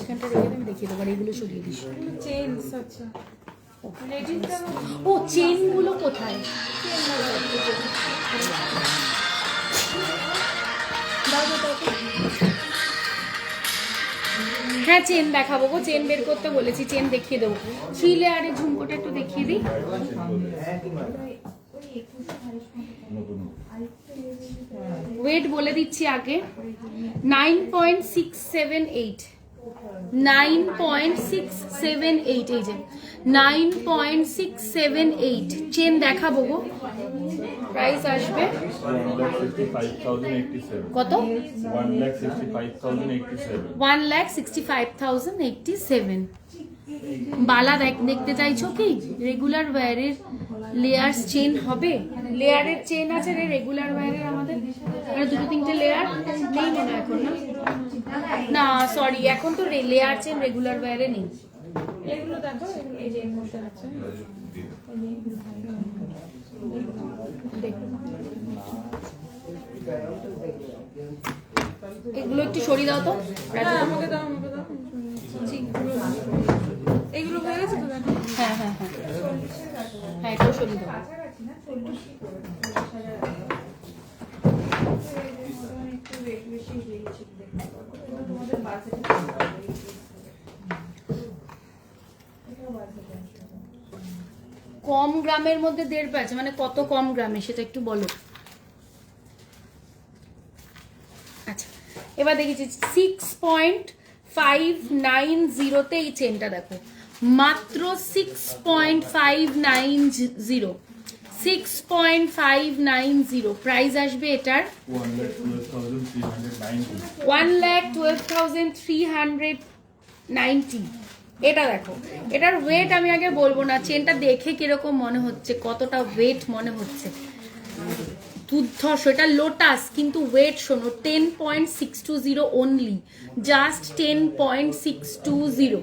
এখানটা রেখে আমি দেখিয়ে দেবো এগুলো সরিয়ে দিস
চেইনস আচ্ছা
ও চেইন গুলো কোথায় হ্যাঁ চেন দেখাবো গো চেন বের করতে বলেছি চেন দেখিয়ে দেবো 3 লেয়ারের ঝুমকোটা একটু দেখিয়ে দিই ওয়েট বলে দিচ্ছি আগে 9.678 9.678 এই যে 9.678 চেন দেখাবো গো প্রাইস আসবে কত 1,65,087 বালা দেখতে চাইছো কি রেগুলার ওয়্যারের লেয়ার চেন হবে লেয়ারের চেন আছে রে রেগুলার ওয়্যারের আমাদের মানে দুটো তিনটে লেয়ার নেই মনে এখন না সরি এখন তো লেয়ার চেন রেগুলার ওয়্যারে নেই
এগুলো দেখো এই যে ইমোশন আছে
এগুলো একটু সরিয়ে দাও তো
আমাকে দাও এইগুলো হয়ে গেছে তো দেখো
হ্যাঁ হ্যাঁ হ্যাঁ হ্যাঁ একটু সরিয়ে দাও কম গ্রামের মধ্যে 1.5 আছে মানে কত কম গ্রামে সেটা একটু বলো আচ্ছা এবার দেখেছি 6.590 তে এই চেনটা দেখো মাত্র 6.590 6.590 প্রাইস আসবে এটার 1,12,390 এটা দেখো এটার ওয়েট আমি আগে বলবো না চেনটা দেখে কিরকম মনে হচ্ছে কতটা ওয়েট মনে হচ্ছে দুর্ধর্ষ এটা লোটাস কিন্তু ওয়েট শোনো 10.620 only just 10.620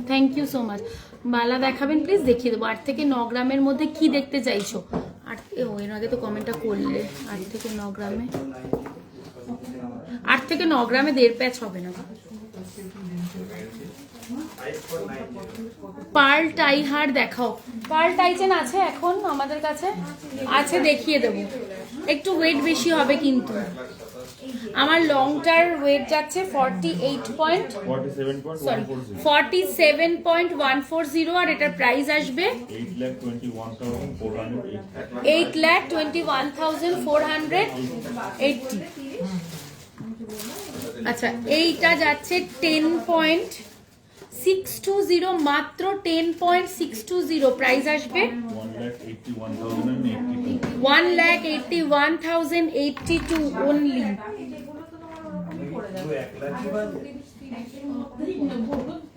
thank you so much বালা দেখাবেন প্লিজ দেখিয়ে দেবো 8 থেকে 9 গ্রামের মধ্যে কি দেখতে চাইছো এর আগে তো কমেন্টটা করলে 8 থেকে 9 গ্রামে 8 থেকে 9 গ্রামে 1.5 প্যাচ হবে না পার্ল টাই হার দেখাও পার্ল টাই চেন আছে এখন আমাদের কাছে আছে দেখিয়ে দেবো একটু ওয়েট বেশি হবে কিন্তু আমার লংটার ওয়েট যাচ্ছে 47.140 আর এটার প্রাইস আসবে 8,21,480 আচ্ছা এইটা যাচ্ছে 10.620 মাত্র 10.620 প্রাইস আসবে 1,81,082 অনলি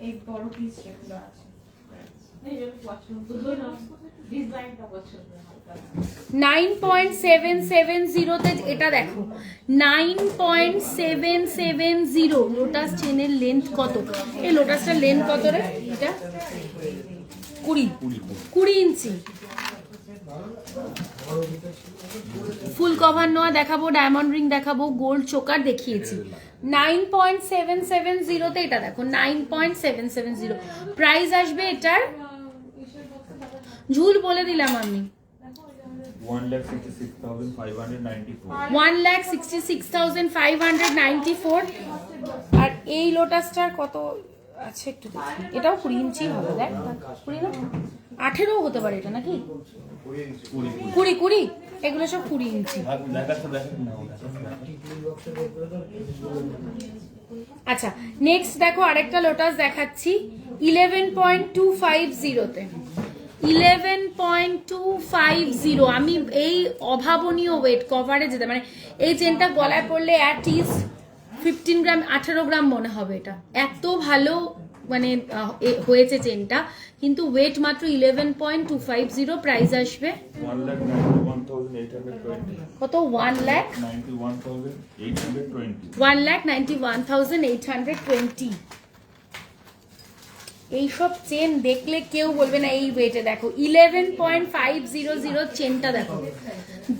এই বড় পিস যেগুলো আছে
9.770 তে এটা দেখো 9.770 লোটাস চেনের লেন্থ কত এই লোটাসটার লেন্থ কত রে এটা 20 ইঞ্চি ফুল কভার নোয়া দেখাবো ডায়মন্ড রিং দেখাবো গোল্ড চোকার দেখিয়েছি 9.770 তে এটা দেখো 9.770 প্রাইস আসবে এটার ঝুল বলে দিলাম আমি 1,66,594 আর এই লোটাসটার কত আছে একটু দেখি এটাও 20 ইঞ্চি হবে দেখ 20 না 18 হতে পারে এটা নাকি 20 এগুলো সব 20 ইঞ্চি আচ্ছা নেক্সট দেখো আরেকটা লোটাস দেখাচ্ছি 11.250 তে 11.250 আমি এই অভাবনীয় ওয়েট কভারেজে মানে এই চেনটা গলায় পড়লে অ্যাট ইজ 15 গ্রাম 18 গ্রাম মনে হবে। এটা এত ভালো মানে হয়েছে চেনটা, কিন্তু ওয়েট মাত্র 11.250। প্রাইস আসবে
1,91,820
কত? 1,91,820 এইসব চেন দেখলে কেউ বলবে না এই ওয়েটে। দেখো 11.500 চেনটা দেখো,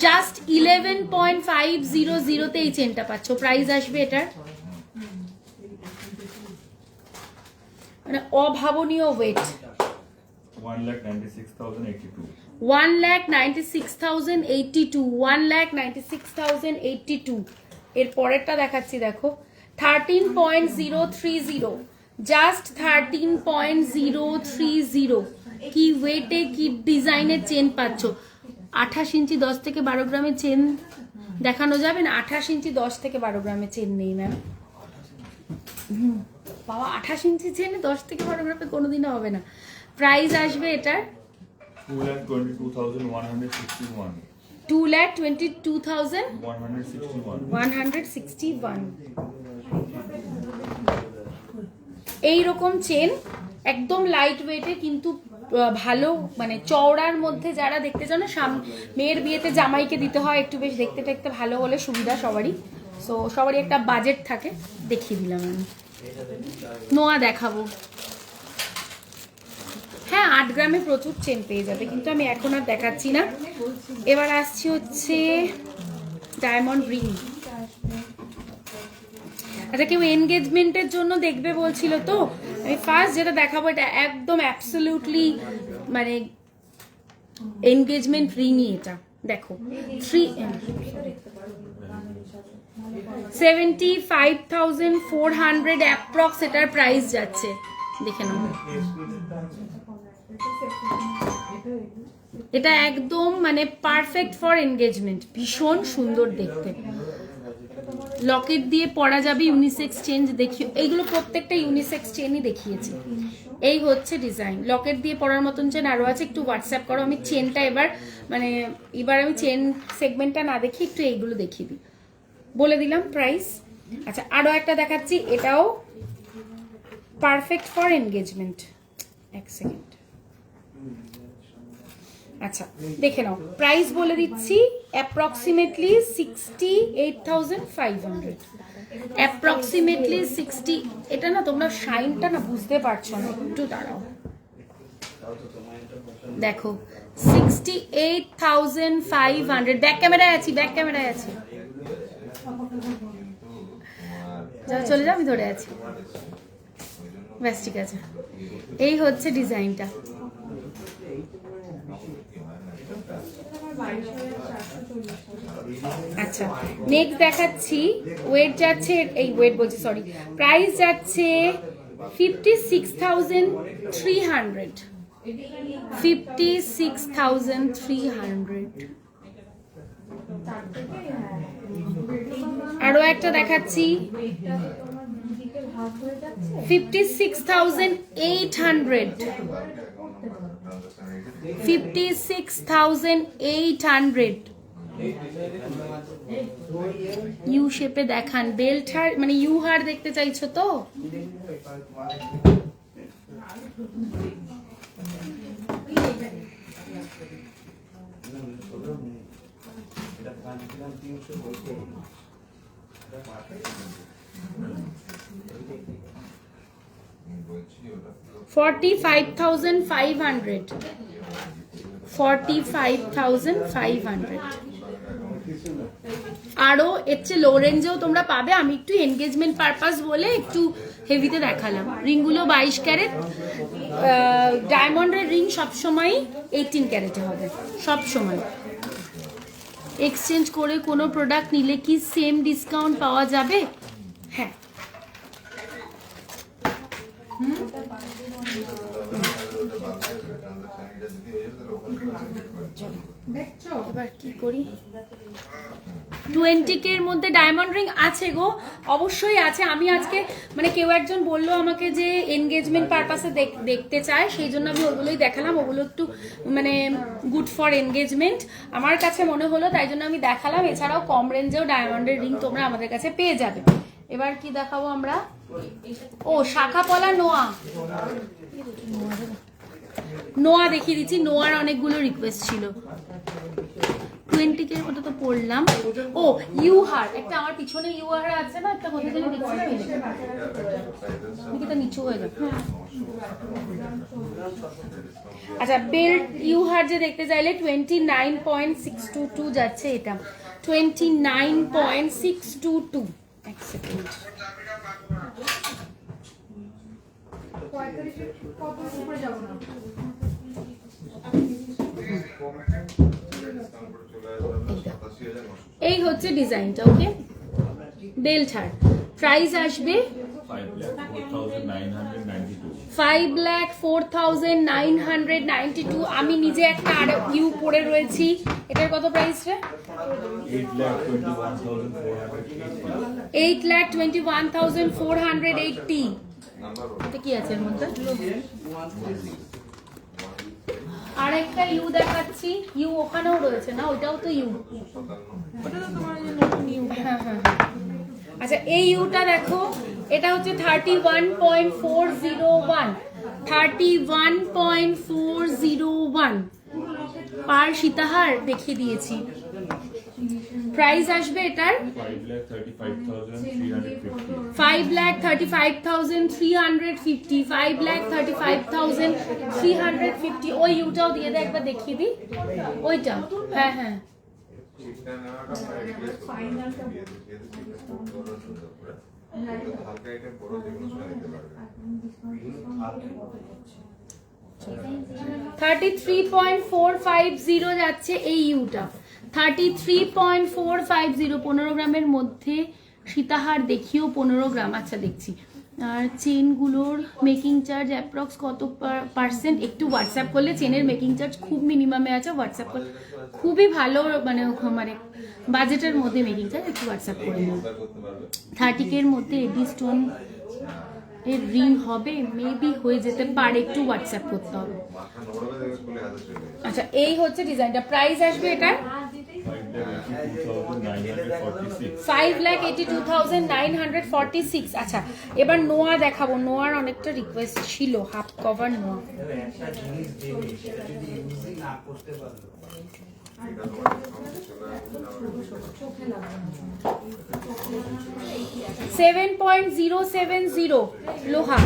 জাস্ট 11.500 তে এই চেনটা পাচ্ছ। প্রাইস আসবে এটার মানে অভাবনীয় ওয়েট
1,96,082
1,96,082 1,96,082। এর পরেরটা দেখাচ্ছি দেখো 13.030 জাস্ট 13.030। কি ওয়েটে কি ডিজাইনের চেন পাচ্ছ। 28 ইঞ্চি 10 থেকে 12 গ্রামের চেন দেখানো যাবে না? 28 ইঞ্চি 10 থেকে 12 গ্রামের চেন নেই ম্যাম। বাবা 28 ইঞ্চি চেন 10 থেকে 12 গ্রামে কোনোদিনও হবে না। প্রাইস আসবে এটার
2,22,161
2,22,161। এইরকম চেন একদম লাইট ওয়েটে কিন্তু ভালো মানে চওড়ার মধ্যে যারা দেখতে চাও না, মেয়ের বিয়েতে জামাইকে দিতে হয় একটু বেশ দেখতে টেকতে ভালো হলে সুবিধা সবারই। সো সবারই একটা বাজেট থাকে, দেখিয়ে দিলাম আমি। নোয়া দেখাবো, হ্যাঁ 8 গ্রামে প্রচুর চেন পেয়ে যাবে, কিন্তু আমি এখন আর দেখাচ্ছি না। এবার আসছি হচ্ছে ডায়মন্ড রিং। আচ্ছা কেউ এনগেজমেন্টের জন্য দেখবে বলছিল, তো আমি ফার্স্ট যেটা দেখাবো এটা একদম অ্যাবসলিউটলি মানে এনগেজমেন্ট রিংই। এটা দেখো 75,400 অ্যাপ্রক্স এটার প্রাইস যাচ্ছে, দেখে নাও। এটা একদম মানে পারফেক্ট ফর এনগেজমেন্ট, ভীষণ সুন্দর দেখতে। লকেট দিয়ে পরা যাবে, ইউনিসেক্স চেন দেখিও, এইগুলো প্রত্যেকটা ইউনিসেক্স চেনই দেখিয়েছি। এই হচ্ছে ডিজাইন, লকেট দিয়ে পরার মতন চেন আরও আছে, একটু হোয়াটসঅ্যাপ করো। আমি চেনটা এবার আমি চেন সেগমেন্টটা না দেখি একটু এইগুলো দেখিয়ে দিই, বলে দিলাম প্রাইস। আচ্ছা আরও একটা দেখাচ্ছি, এটাও পারফেক্ট ফর এনগেজমেন্ট। এক সেকেন্ড, আচ্ছা দেখে নাও, প্রাইস বলে দিচ্ছি অ্যাপ্রক্সিমেটলি 68,500, অ্যাপ্রক্সিমেটলি 60। এটা না তোমরা শাইনটা না বুঝতে পারছো না, একটু দাঁড়াও। দেখো 68,500। ব্যাক ক্যামেরায় আছি, ব্যাক ক্যামেরায় আছি, চলে যাও, আমি ধরে আছি, ব্যাস ঠিক আছে। এই হচ্ছে ডিজাইনটা। আচ্ছা নেক্সট দেখাচ্ছি, ওয়েট যাচ্ছে, এই ওয়েট বলছি সরি, প্রাইস যাচ্ছে 56,300, 56,300। আরো একটা দেখাচ্ছি 56,800, 56,800। ইউ শেপে দেখান, বেল্ট হার মানে ইউ হার দেখতে চাইছো তো? $45,500, 45,500। আরো এর চেয়ে লো রেঞ্জেও তোমরা পাবে, আমি একটু এনগেজমেন্ট পারপাস বলে একটু হেভিতে দেখালাম। রিংগুলো 22 ক্যারেট, ডায়মন্ডের রিং সবসময় 18 ক্যারেটে হবে সবসময়। এক্সচেঞ্জ করে কোনো প্রোডাক্ট নিলে কি সেম ডিসকাউন্ট পাওয়া যাবে? হ্যাঁ
ওটা বাংলাদেশ ট্রানজাকশন এটা যদি হয়ে যাবে তাহলে ওখানে কনসেন্ট্রেট করে
এবার কি করি 20K এর মধ্যে ডায়মন্ড রিং আছে গো, অবশ্যই আছে। আমি আজকে মানে কেউ একজন বললো আমাকে যে এনগেজমেন্ট পারপাসে দেখতে চায়, সেই জন্য আমি ওগুলোই দেখালাম। ওগুলো একটু মানে গুড ফর এনগেজমেন্ট আমার কাছে মনে হলো, তাই জন্য আমি দেখালাম। এছাড়াও কম রেঞ্জেও ডায়মন্ডের রিং তোমরা আমাদের কাছে পেয়ে যাবে। এবার কি দেখাবো আমরা? ও শাখা পলা নোয়া, নোয়া দেখিয়ে দিচ্ছি। নোয়ার অনেকগুলো রিকোয়েস্ট ছিল। 20K এর মতো তো পড়লাম। ও ইউহার, একটা আমার পিছনে ইউহার আছে না, একটা কোথায় যেন দেখছিলাম, এটা নিচু হয়ে যাবে। আচ্ছা বেল্ট ইউহার যে দেখতে চাইলে 29.622 যাচ্ছে, এটা 29.622। এক সেকেন্ড, এই হচ্ছে ডিজাইনটা। ওকে, বেল্ট হার প্রাইস আসবে 5,04,992। আমি নিজে একটা আর ইউ পরে রয়েছি, এটার কত প্রাইস রে? 8,21,480। এটা কি আছে এর মধ্যে? আর একটা ইউ দেখাচ্ছি, ইউ ওখানেও রয়েছে না, ওইটাও তো ইউ। হ্যাঁ হ্যাঁ, আচ্ছা এই ইউটা দেখো, এটা হচ্ছে 31.401, 31.401 পার সীতাহার দেখিয়ে দিয়েছি। প্রাইস আসবে এটার 5,35,350, 5,35,350। ওই ইউটাও দিয়ে দে, একবার দেখিয়ে দিই ওইটা। হ্যাঁ হ্যাঁ,
হালকা আইটেম বড় যেগুলো শুনে নিতে পারবে।
33.450 যাচ্ছে এই ইউটা, 33.450। 15 গ্রামের মধ্যে সীতাহার দেখিও 15 গ্রাম। আচ্ছা দেখছি। আর চেনগুলোর মেকিং চার্জ অ্যাপ্রক্স কত পার্সেন্ট? একটু হোয়াটসঅ্যাপ করলে, চেনের মেকিং চার্জ খুব মিনিমামে আছে, হোয়াটসঅ্যাপ করলে খুবই ভালো, মানে বাজেটের মধ্যে মেকিং চার্জ, একটু হোয়াটসঅ্যাপ করে নেব। 30K এর মধ্যে এডি স্টোন এর রিং হবে, মেবি হয়ে যেতে পারে, একটু হোয়াটসঅ্যাপ করতে হবে। আচ্ছা এই হচ্ছে ডিজাইনটা। প্রাইস আসবে এটার 5,82,946। আচ্ছা এবার নোয়া দেখাবো। নোয়ার অনেকটা রিকোয়েস্ট ছিল, হাফ কভার নোয়া। 7.070 লোহা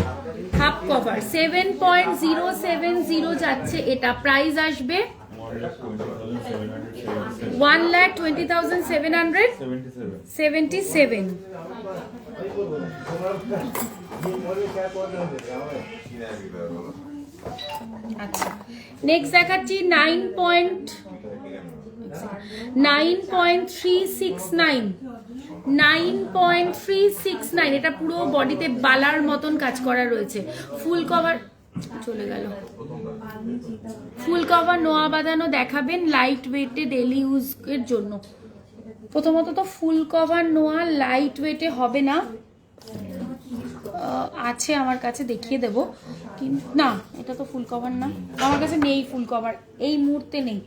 হাফ কভার, 7.070 যাচ্ছে এটা। প্রাইস আসবে 1,20,777। আচ্ছা নেক্সট দেখাচ্ছি 9.369, 9.369। এটা পুরো বডিতে বালার মতন কাজ করা রয়েছে। ফুল কভার চলে গেল। ফুল কভার নোয়া বাঁধানো দেখাবেন লাইট ওয়েটে ডেলি ইউজ এর জন্য। প্রথমত তো ফুল কভার নোয়া লাইট ওয়েটে হবে না, আছে আমার কাছে, দেখিয়ে দেবো। কিন্তু না, এটা তো ফুল কভার না, আমার কাছে নেই ফুল কভার, এই মুহূর্তে নেই।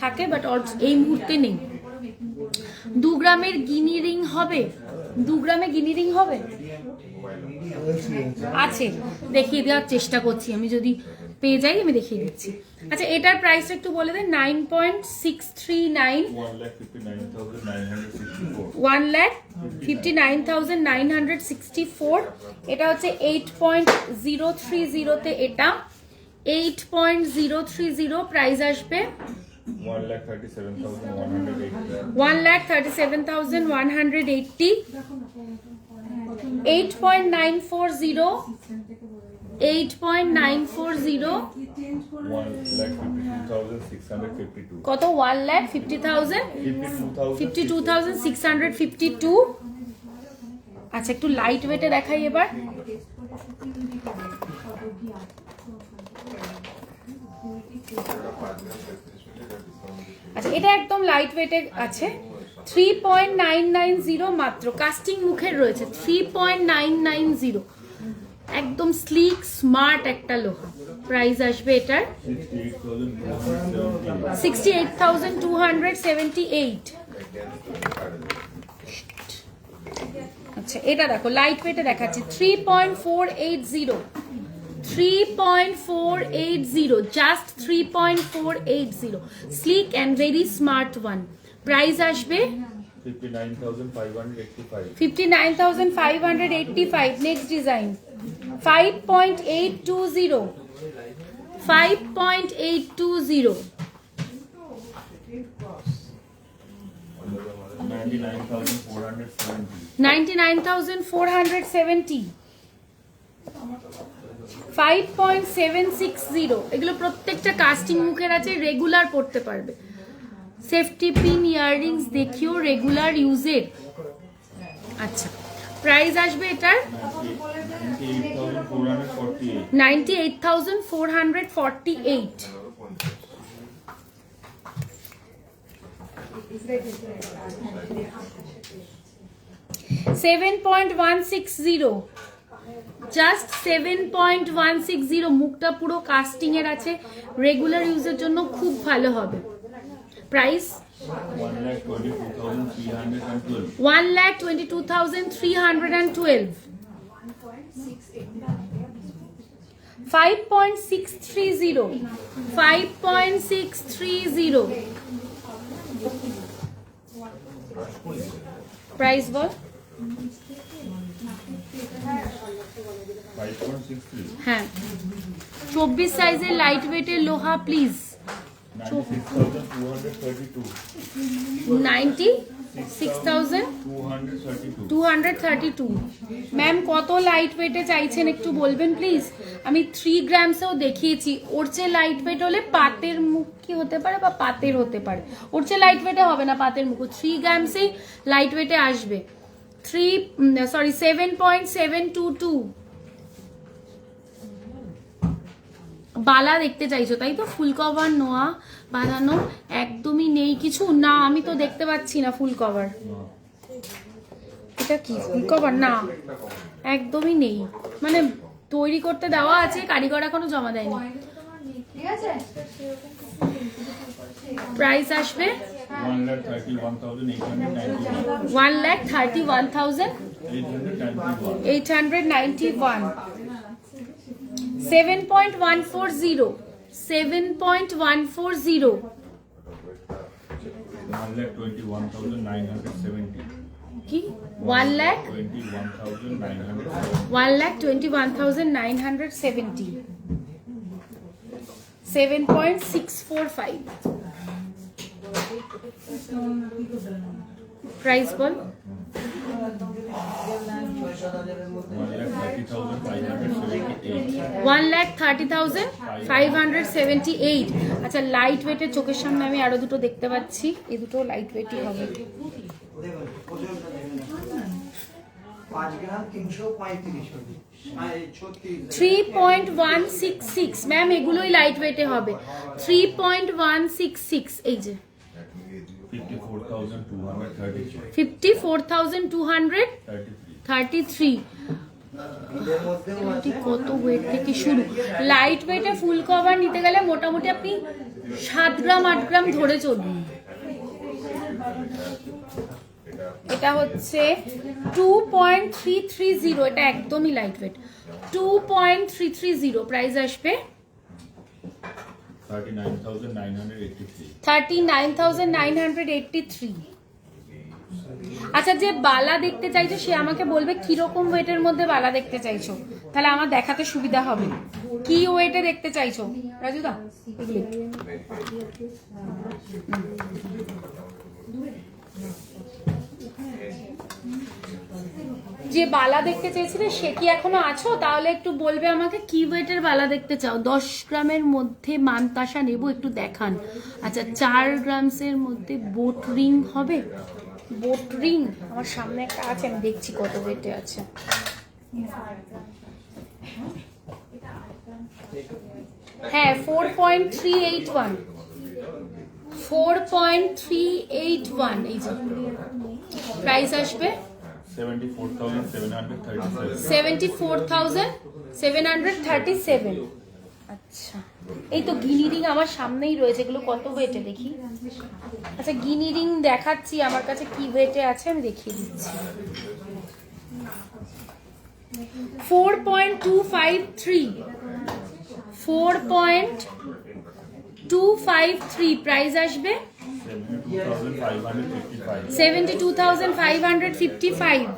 থাকে বাট এই মুহূর্তে নেই। 2 গ্রামের গিনি রিং হবে, 2 গ্রামে গিনি রিং হবে, আছে, দেখিয়ে দেওয়ার চেষ্টা করছি। আমি যদি পেয়ে যাই আমি দেখিয়ে দিচ্ছি। আচ্ছা এটার প্রাইসটা একটু বলে দেন। 9.639, 1,59,964। এটা হচ্ছে 8.030 তে, এটা 8.030। প্রাইস আসবে 1,37,180। 8.940, 8.940 কত? 1,52,652। আচ্ছা একটু লাইট ওয়েটে দেখাই এবার। আচ্ছা এটা একদম লাইট ওয়েটের আছে 3.990 মাত্র, কাস্টিং মুখের রয়েছে 3.990, একদম স্লিক স্মার্ট একটা লোহা। প্রাইস আসবে এটার 68,278। আচ্ছা এটা দেখো লাইট ওয়েটে দেখাচ্ছি 3.480, 3.480, just 3.480, slick and very smart one. Price আসবে 59,585। Next design 5.820, 5.820, 99,470, 5.760। এগুলো প্রত্যেকটা কাস্টিং মুখের আছে, রেগুলার পড়তে পারবে। সেফটি পিন ইয়াররিংস দেখিও রেগুলার ইউজের। আচ্ছা প্রাইস আসবে এটার 98,448। 7.160, জাস্ট 7.160। মুখটা পুরো কাস্টিং এর আছে, রেগুলার ইউজের জন্য খুব ভালো হবে। প্রাইস 1,22,312। 5.630, 5.630। প্রাইস বল
5.63,
হ্যাঁ 24 সাইজের লাইট ওয়েটের লোহা প্লিজ। 96,232। ম্যাম কত লাইট ওয়েটে চাইছেন একটু বলবেন প্লিজ। আমি 3 গ্রামসেও দেখিয়েছি, ওর চেয়ে লাইট ওয়েট হলে পাতের মুখ কি হতে পারে বা পাতের হতে পারে, ওর চেয়ে লাইট ওয়েটে হবে না পাতের মুখ, 3 গ্রামসেই লাইট ওয়েটে আসবে। 7.722। বালা দেখতে চাইছো তাই তো? ফুল কভার নোয়া বাঁধানো একদমই নেই কিছু না, আমি তো দেখতে পাচ্ছি না ফুল কভার। এটা কি ফুল কভার? না একদমই নেই, মানে তৈরি করতে দেওয়া আছে, কারিগর এখনো জমা দেয়নি। প্রাইস আসবে 1,31,891। 7.140, 7.140।
1,21,970,
কি 1,21,970। 7.645। প্রাইস বল 1,30,578। আচ্ছা লাইট ওয়েটের চোখের সামনে আমি আরো দুটো দেখতে পাচ্ছি, এই দুটো লাইট ওয়েটই হবে। 3.166 ম্যাম এগুলোই লাইট ওয়েটে হবে। 3.166 এই যে 54,233। কত ওয়েট থেকে শুরু? লাইট ওয়েটে ফুল কভার নিতে গেলে মোটামুটি আপনি 7 গ্রাম 8 গ্রাম ধরে চলুন। এটা হচ্ছে 2.330, এটা একদমই লাইট ওয়েট 2.330। প্রাইস আসবে 39,983। আচ্ছা যে বালা দেখতে চাইছো সে আমাকে বলবে কিরকম ওয়েটের মধ্যে বালা দেখতে চাইছো, তাহলে আমার দেখাতে সুবিধা হবে। কি ওয়েটে দেখতে চাইছো রাজুদা? যে বালা দেখতে চেয়েছিলে সে কি এখনো আছো? তাহলে একটু বলবে আমাকে কি ওয়েটের বালা দেখতে চাও। 10 গ্রামের মধ্যে মানতাসা নেব, একটু দেখান। আচ্ছা 4 গ্রামসের মধ্যে বোট রিং হবে। বোট রিং আমার সামনে একটা আছে, আমি দেখছি কত ওয়েটে আছে। হ্যাঁ 4.381 4.381 এই যে প্রাইস আসবে
74,737.
74,737। আচ্ছা এই তো গিনি রিং আমার সামনেই রয়েছে, এগুলো কত ওয়েটে দেখি। আচ্ছা গিনি রিং দেখাচ্ছি, আমার কাছে কি ওয়েটে আছে আমি দেখিয়ে দিচ্ছি। 4.253 4.253 প্রাইস আসবে
72,555.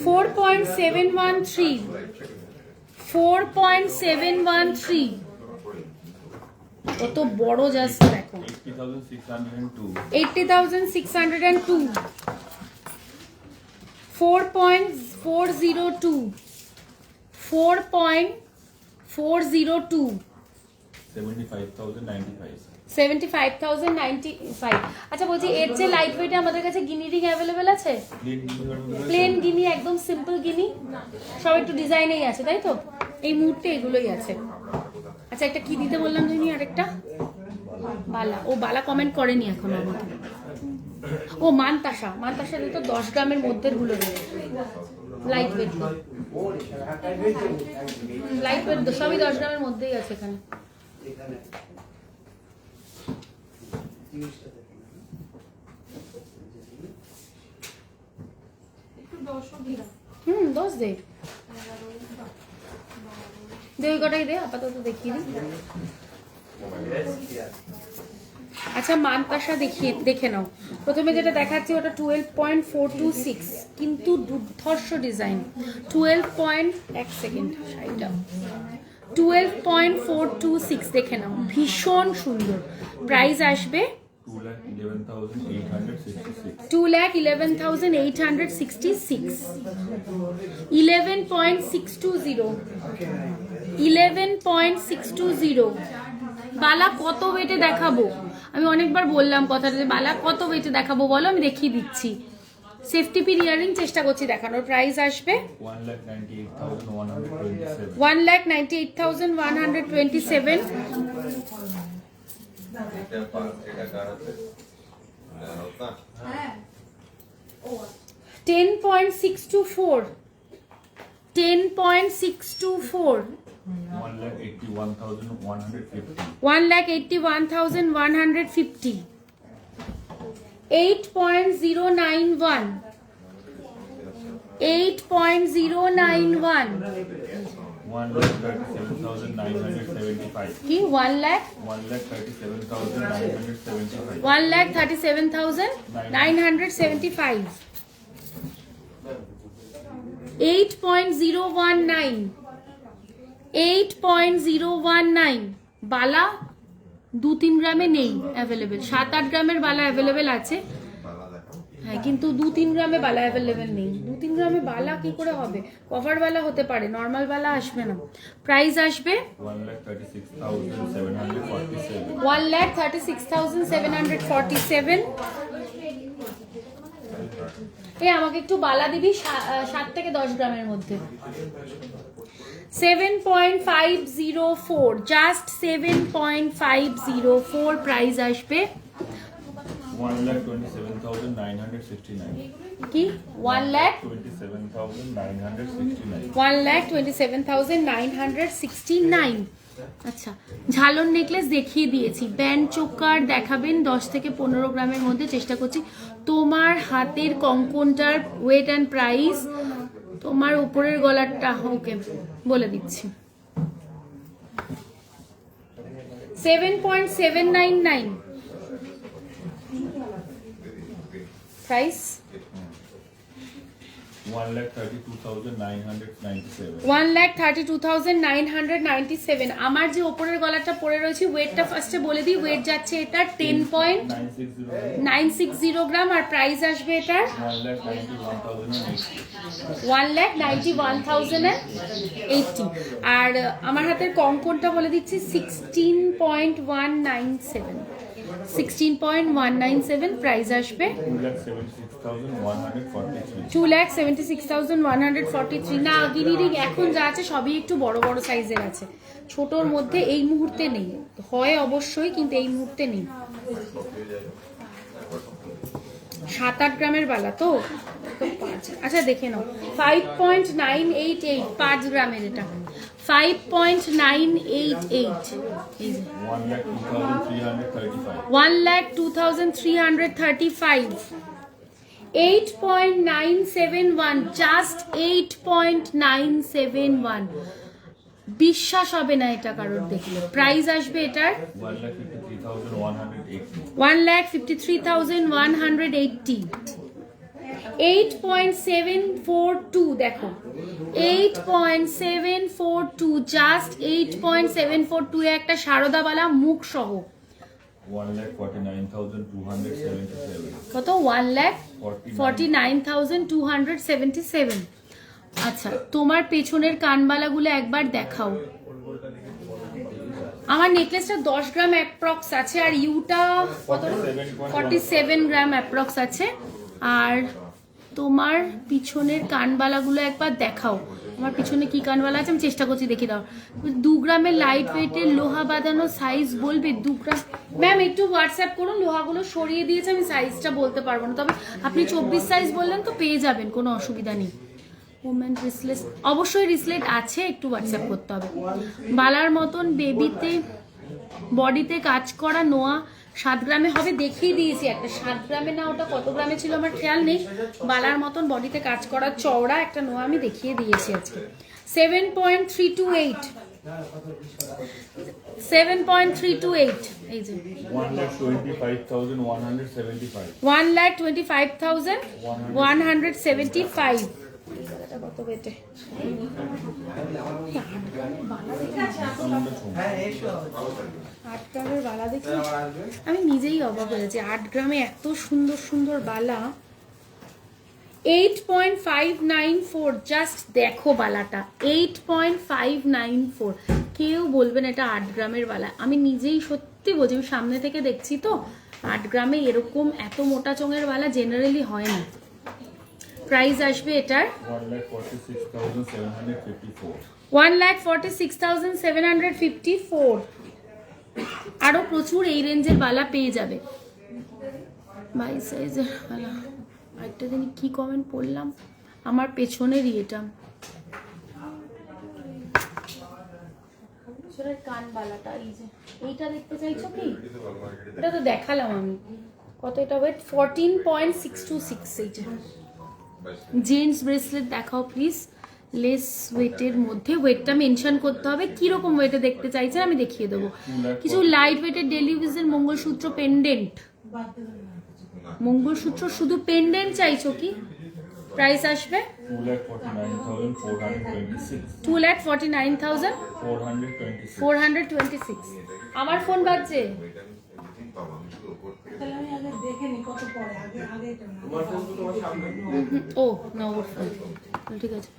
72,555 4.713 কত বড়, জাস্ট দেখো।
80,602.
80,602 4.402 4.402
75,095.
75,095। আচ্ছা বলছি এর যে লাইট ওয়েটে আমাদের কাছে গিনি রিং অ্যাভেলেবেল আছে? প্লেন গিনি, একদম সিম্পল গিনি, সব একটু ডিজাইনেই আছে তাই তো? এই মুহূর্তে এগুলোই আছে। আচ্ছা একটা কি দিতে বললাম জানি, আরেকটা বালা। ও বালা কমেন্ট করেনি এখন আমাকে। ও মানতাসা, মানতাসাতে তো 10 গ্রামের মধ্যে গুলো রয়েছে, লাইট ওয়েট লাইট ওয়েট সবই 10 গ্রামের মধ্যেই আছে এখানে। দশ দে ওই কটাই দে, আপাতত দেখিয়ে দিই। আচ্ছা মানতাসা দেখে নাও। প্রথমে যেটা দেখাচ্ছি ওটা 12.426, কিন্তু দুর্ধর্ষ ডিজাইন। 1 সেকেন্ড, শাড়িটা 12.426 দেখে নাও, ভীষণ সুন্দর। প্রাইস আসবে
2,11,866.
11.620 বালা কত ওয়েটে দেখাবো? আমি অনেকবার বললাম কথাটা যে বালা কত ওয়েটে দেখাবো বলো, আমি দেখিয়ে দিচ্ছি। সেফটি পিন ইয়ারিং চেষ্টা করছি দেখানোর। প্রাইস আসবে 1,98,127।
এটা কার আছে?
10.624 10.624 1,81,150 8.091 8.091
1,37,975.
কি 1 lakh
1,37,975.
1,37,975 8.019 8.019 বালা 2-3 গ্রামে নেই অ্যাভেলেবেল, 7-8 গ্রামের বালা অ্যাভেলেবেল আছে। হ্যাঁ কিন্তু 2-3 গ্রামে বালা অ্যাভেলেবেল নেই। 2-3 গ্রামে বালা কি করে হবে? কভার বালা হতে পারে, নর্মাল বালা আসবে না। প্রাইস আসবে
1,36,747.
1,36,747। আমাকে একটু বালা দিবি 7 থেকে 10 গ্রামের মধ্যে। 7.504 জাস্ট 7.504 প্রাইস আসবে।
1,27,969.
কি
1,27,969.
1,27,969। আচ্ছা ঝালর নেকলেস দেখিয়ে দিয়েছি, ব্যান্ড চোকার দেখাবেন 10 থেকে 15 গ্রামের মধ্যে চেষ্টা করছি। তোমার হাতের কঙ্কনটার ওয়েট অ্যান্ড প্রাইস, তোমার উপরের গলারটা ওকে বলে দিচ্ছি 7.799 প্রাইস।
1,32,997.
1,32,997। আমার যে ওপরের গলাটা পরে রয়েছে ওয়েটটা ফার্স্টে বলে দিই। ওয়েট যাচ্ছে এটা 10.960 গ্রাম আর প্রাইস আসবে এটার 1,91,080। আর আমার হাতের কঙ্কনটা বলে দিচ্ছি 16.197 16.197 প্রাইস আসবে
2,76,143.
2,76,143। না গিনি রিং এখন যা আছে সবই একটু বড় বড় সাইজের আছে, ছোটর মধ্যে এই মুহূর্তে নেই, হয় অবশ্যই কিন্তু এই মুহূর্তে নেই। 7-8 গ্রামের বালা তো আচ্ছা দেখে নাও 5.988 5 গ্রামের, এটা 5.988 এই যে 1,02,335 8.971 জাস্ট 8.971 বিশ্বাস হবে না এটা কারোর দেখলে। প্রাইস আসবে এটার 1,53,180 8.742 দেখো 8.742 জাস্ট 8.742 এ একটা সারদাবালা মুখ সহ
1,49,277.
কত 1,49,277। আচ্ছা তোমার পেছনের কানবালাগুলো একবার দেখাও। আমার নেকলেসটা 10 গ্রাম অ্যাপ্রক্স আছে আর ইউটা কত 47 গ্রাম অ্যাপ্রক্স আছে। আর তোমার পিছনের কানবালাগুলো একবার দেখাও, আমার পিছনে কি কানবালা আছে আমি চেষ্টা করছি দেখিয়ে দাও। 2 গ্রামের লাইট ওয়েটের লোহা বাঁধানো সাইজ বলবে 2 গ্রাম। ম্যাম একটু হোয়াটসঅ্যাপ করুন, লোহাগুলো সরিয়ে দিয়েছে আমি সাইজটা বলতে পারবো না, তবে আপনি 24 সাইজ বললেন তো পেয়ে যাবেন, কোনো অসুবিধা নেই। ওমেন রিসলেট অবশ্যই রিসলেট আছে, একটু হোয়াটসঅ্যাপ করতে হবে। বালার মতন বেবিতে বডিতে কাজ করা নোয়া 7 গ্রামে হবে, দেখিয়ে দিয়েছি একটা 7 গ্রামে, না ওটা কত গ্রামে ছিল আমার খেয়াল নেই। বালার মতন বডিতে কাজ করা চওড়া একটা নোয়া আমি দেখিয়ে দিয়েছি আজকে। 7.328 7.328 এই যে
1,25,175.
1,25,175 কত বেটে। আট গ্রামের বালা দেখি আমি নিজেই অবাক হয়েছি, 8 গ্রামে এত সুন্দর সুন্দর বালা। 8.594 জাস্ট দেখো বালাটা 8.594। কেউ বলবেন এটা 8 গ্রামের বালা, আমি নিজেই সত্যি বলছি, আমি সামনে থেকে দেখছি তো 8 গ্রামে এরকম এত মোটা চোঙের বালা জেনারেলি হয় না। প্রাইস আসবে এটার
1,46,754.
1,46,754। আরো প্রচুর এই রেঞ্জের বালা পেয়ে যাবে। 22 সাইজের বালা। আরেকটা দিন কি কমেন্ট পড়লাম আমার পেছনেরই এটা কান বালাটা, এই যে এইটা দেখতে চাইছো কি? এটা তো দেখালাম আমি, কত এটা ওয়েট 14.626। এইটা জেন্টস ব্রেসলেট দেখাও প্লিজ, লেস ওয়েটের মধ্যে, ওয়েটটা মেনশন করতে হবে কিরকম ওয়েটে দেখতে চাইছেন আমি দেখিয়ে দেবো। কিছু লাইট ওয়েটের ডেলি ইউজের মঙ্গলসূত্র পেন্ডেন্ট, মঙ্গলসূত্র শুধু পেন্ডেন্ট চাইছো কি? প্রাইস আসবে
2,49,426.
আমার ফোন বাজছে। ও না ওর ফোন, ঠিক আছে।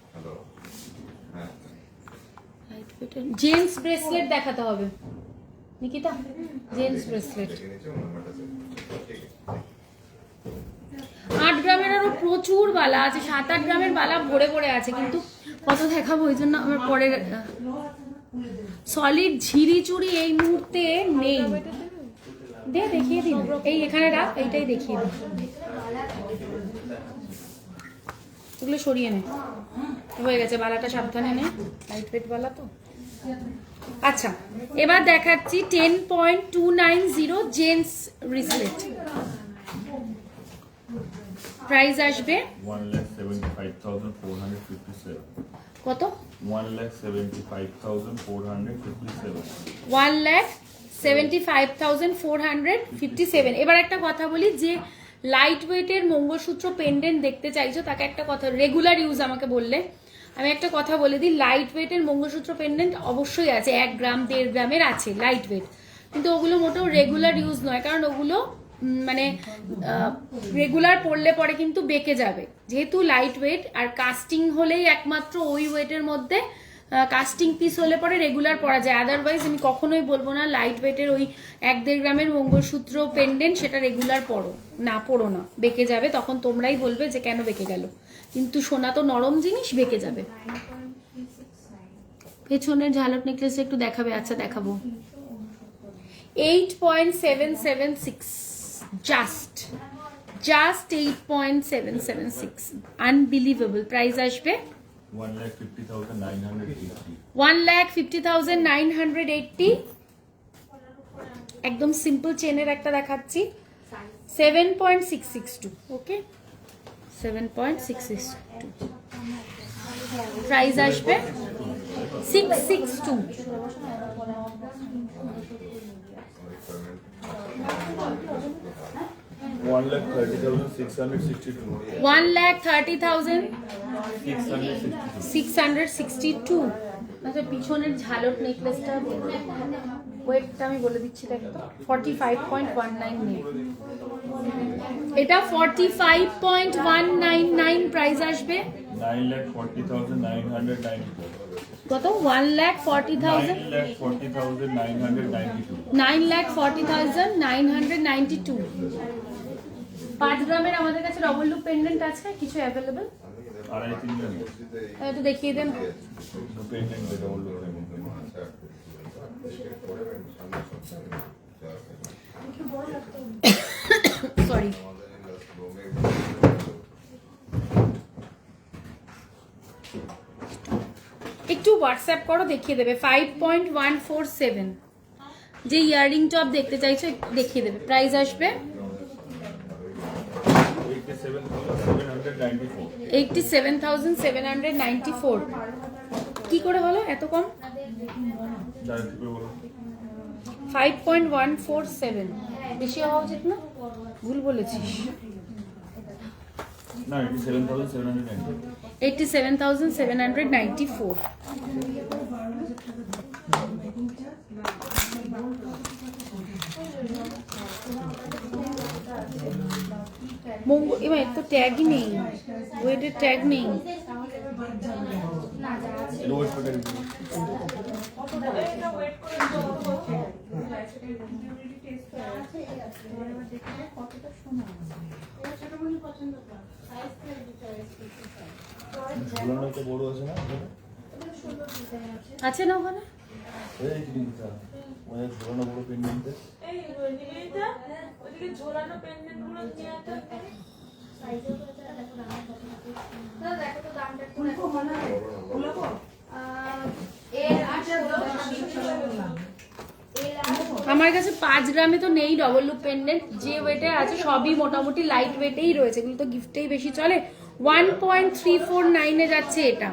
জেন্টস ব্রেসলেট দেখাতে হবে নিকিতা, জেন্টস ব্রেসলেট 8 গ্রামের আরো প্রচুর বালা আছে, 7-8 গ্রামের বালা ভরে ভরে আছে, কিন্তু কত দেখাবো ওই জন্য আমার পরে। সলিড ঝিরি চুরি এই মুহূর্তে নেই, দেখিয়ে দিন, এই এখানে রাখ, এইটাই দেখিয়ে দিন, এগুলো সরিয়ে নে, হয়ে গেছে বালাটা, সাবধানে নে, লাইট ওয়েট বালা তো। আচ্ছা এবার দেখাচ্ছি 10.290 জেন্টস রিসলেট। প্রাইস আসবে
1,75,457.
কত?
1,75,457.
1,75,457। এবার একটা কথা বলি, যে লাইট ওয়েটের মঙ্গলসূত্র পেন্ডেন্ট দেখতে চাইছো তাকে একটা কথা, রেগুলার ইউজ আমাকে বললে আমি একটা কথা বলে দিই, লাইট ওয়েটের মঙ্গলসূত্র পেন্ডেন্ট অবশ্যই আছে, 1 গ্রাম 1.5 গ্রামের আছে লাইট ওয়েট, কিন্তু ওগুলো মোটেও রেগুলার ইউজ নয়, কারণ ওগুলো মানে রেগুলার পরলে পরে কিন্তু বেঁকে যাবে, যেহেতু লাইট ওয়েট, আর কাস্টিং হলেই একমাত্র ওই ওয়েটের মধ্যে কাস্টিং পিস হলে পরে রেগুলার পরা যায়, আদারওয়াইজ আমি কখনোই বলবো না লাইট ওয়েটের ওই 1-1.5 গ্রামের মঙ্গলসূত্র পেন্ডেন্ট সেটা রেগুলার পরো না, বেঁকে যাবে, তখন তোমরাই বলবে যে কেন বেঁকে গেল, কিন্তু সোনা তো নরম জিনিস, বেঁকে যাবে। পেছনের ঝালক নেকলেসটা একটু দেখাবে? আচ্ছা দেখাবো। 8.776, জাস্ট 8.776, আনবিলিভেবল। প্রাইস আসবে
1,50,980.
1,50,980। একদম সিম্পল চেনের একটা দেখাচ্ছি, 7.662। ওকে, 7.662। প্রাইস আসবে 662।
1,30,662.
1,30,662। আচ্ছা, পিছনের ঝালক নেকলেসটা ওয়েটটা আমি বলে দিচ্ছি, দেখো 45.19 নেই, এটা 45.199। প্রাইস আসবে
9,40,992.
কত? 1,40,000,
9,40,992.
9,40,992। 5 গ্রামের আমাদের কাছে ডবল লুপ পেন্ডেন্ট আছে কিছু অ্যাভেলেবল,
2.5-3 গ্রাম.
একটু দেখিয়ে দেন।
Pendant with all the
sorry, একটু হোয়াটসঅ্যাপ করো, দেখিয়ে দেবে। 5.147, যে ইয়াররিং টপ দেখতে চাইছো দেখিয়ে দেবে। প্রাইস আসবে
87,794.
87,794। কি করে হলো এত কম? 5.147, বেশি হওয়া উচিত না? ভুল বলেছিস।
No, 87,794.
87,794। এবার তো ট্যাগই নেই, ওয়েটের ট্যাগ নেই।
Lowest better. ঝুলানো তো বড় আছে না?
আছে না ওখানে?
এই কিনতা ওই ঝুলানো বড় পেন্ডেন্টে
এই নিবেদিতা ওদিকে ঝোলানো পেন্ডেন্ট গুলো নিয়ে আসতে
না দেখো তো দামটা একটু দেখো।
আমার কাছে 5 গ্রামে তো নেই ডবল লুপ পেন্ডেন্ট, যে ওয়েটে আছে সবই মোটামুটি লাইট ওয়েটেই রয়েছে, এগুলো তো গিফটেই বেশি চলে। 1.349 এ যাচ্ছে এটা,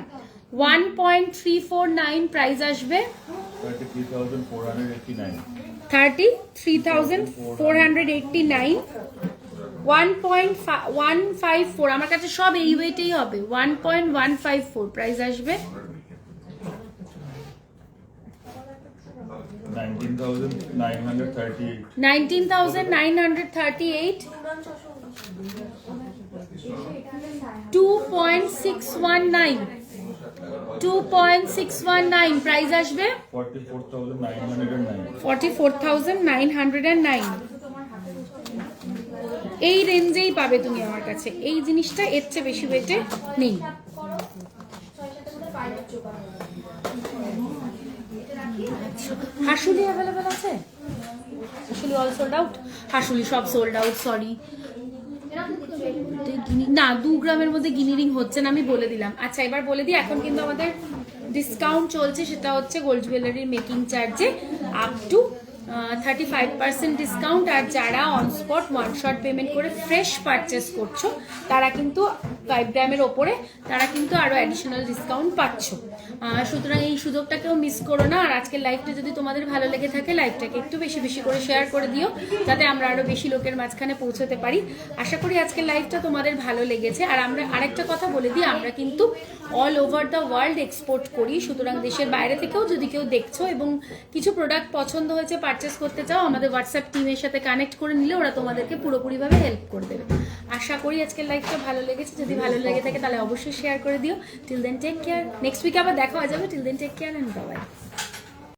1.349। প্রাইস আসবে
33,489.
33,489। 1.154, আমার কাছে সব এই ওয়েটেই হবে, 1.154। প্রাইস আসবে
19,938.
19,938। 2.619, 2.619। প্রাইস আসবে
44,909.
44,909। এই রেঞ্জেই পাবে তুমি আমার কাছে এই জিনিসটা, এর চেয়ে বেশি ওয়েটে নেই। হাসুলি অ্যাভেলেবেল আছে? হাসুলি অল সোল্ড আউট? হাসুলি সব সোল্ড আউট, সরি। না, 2 গ্রামের মধ্যে গিনিরিং হচ্ছে না, আমি বলে দিলাম। আচ্ছা, এবার বলে দিই, এখন কিন্তু আমাদের ডিসকাউন্ট চলছে, সেটা হচ্ছে গোল্ড জুয়েলারির মেকিং চার্জে আপ টু 35% ডিসকাউন্ট। আর যারা অন স্পট 1 শট পেমেন্ট করে ফ্রেশ পারচেস করছো তারা কিন্তু 5 গ্রামের ওপরে তারা কিন্তু আরও অ্যাডিশনাল ডিসকাউন্ট পাচ্ছ। সুতরাং এই সুযোগটাকেও মিস করো না। আর আজকের লাইভটা যদি তোমাদের ভালো লেগে থাকে, লাইভটাকে একটু বেশি বেশি করে শেয়ার করে দিও, যাতে আমরা আরও বেশি লোকের মাঝখানে পৌঁছতে পারি। আশা করি আজকের লাইভটা তোমাদের ভালো লেগেছে। আর আমরা আরেকটা কথা বলে দিই, আমরা কিন্তু all over the world export করি। সুতরাং দেশের বাইরে থেকেও যদি কেউ দেখছো এবং কিছু প্রোডাক্ট পছন্দ হয়েছে, পারচেস করতে চাও আমাদের হোয়াটসঅ্যাপ টিমের সাথে কানেক্ট করে নিলে ওরা তোমাদেরকে পুরোপুরিভাবে হেল্প করে দেবে। আশা করি আজকের লাইভটা ভালো লেগেছে, যদি ভালো লেগে থাকে তাহলে অবশ্যই শেয়ার করে দিও। Till then take care, next উইকে আবার দেখা হয়ে যাবে। Till then take care and by.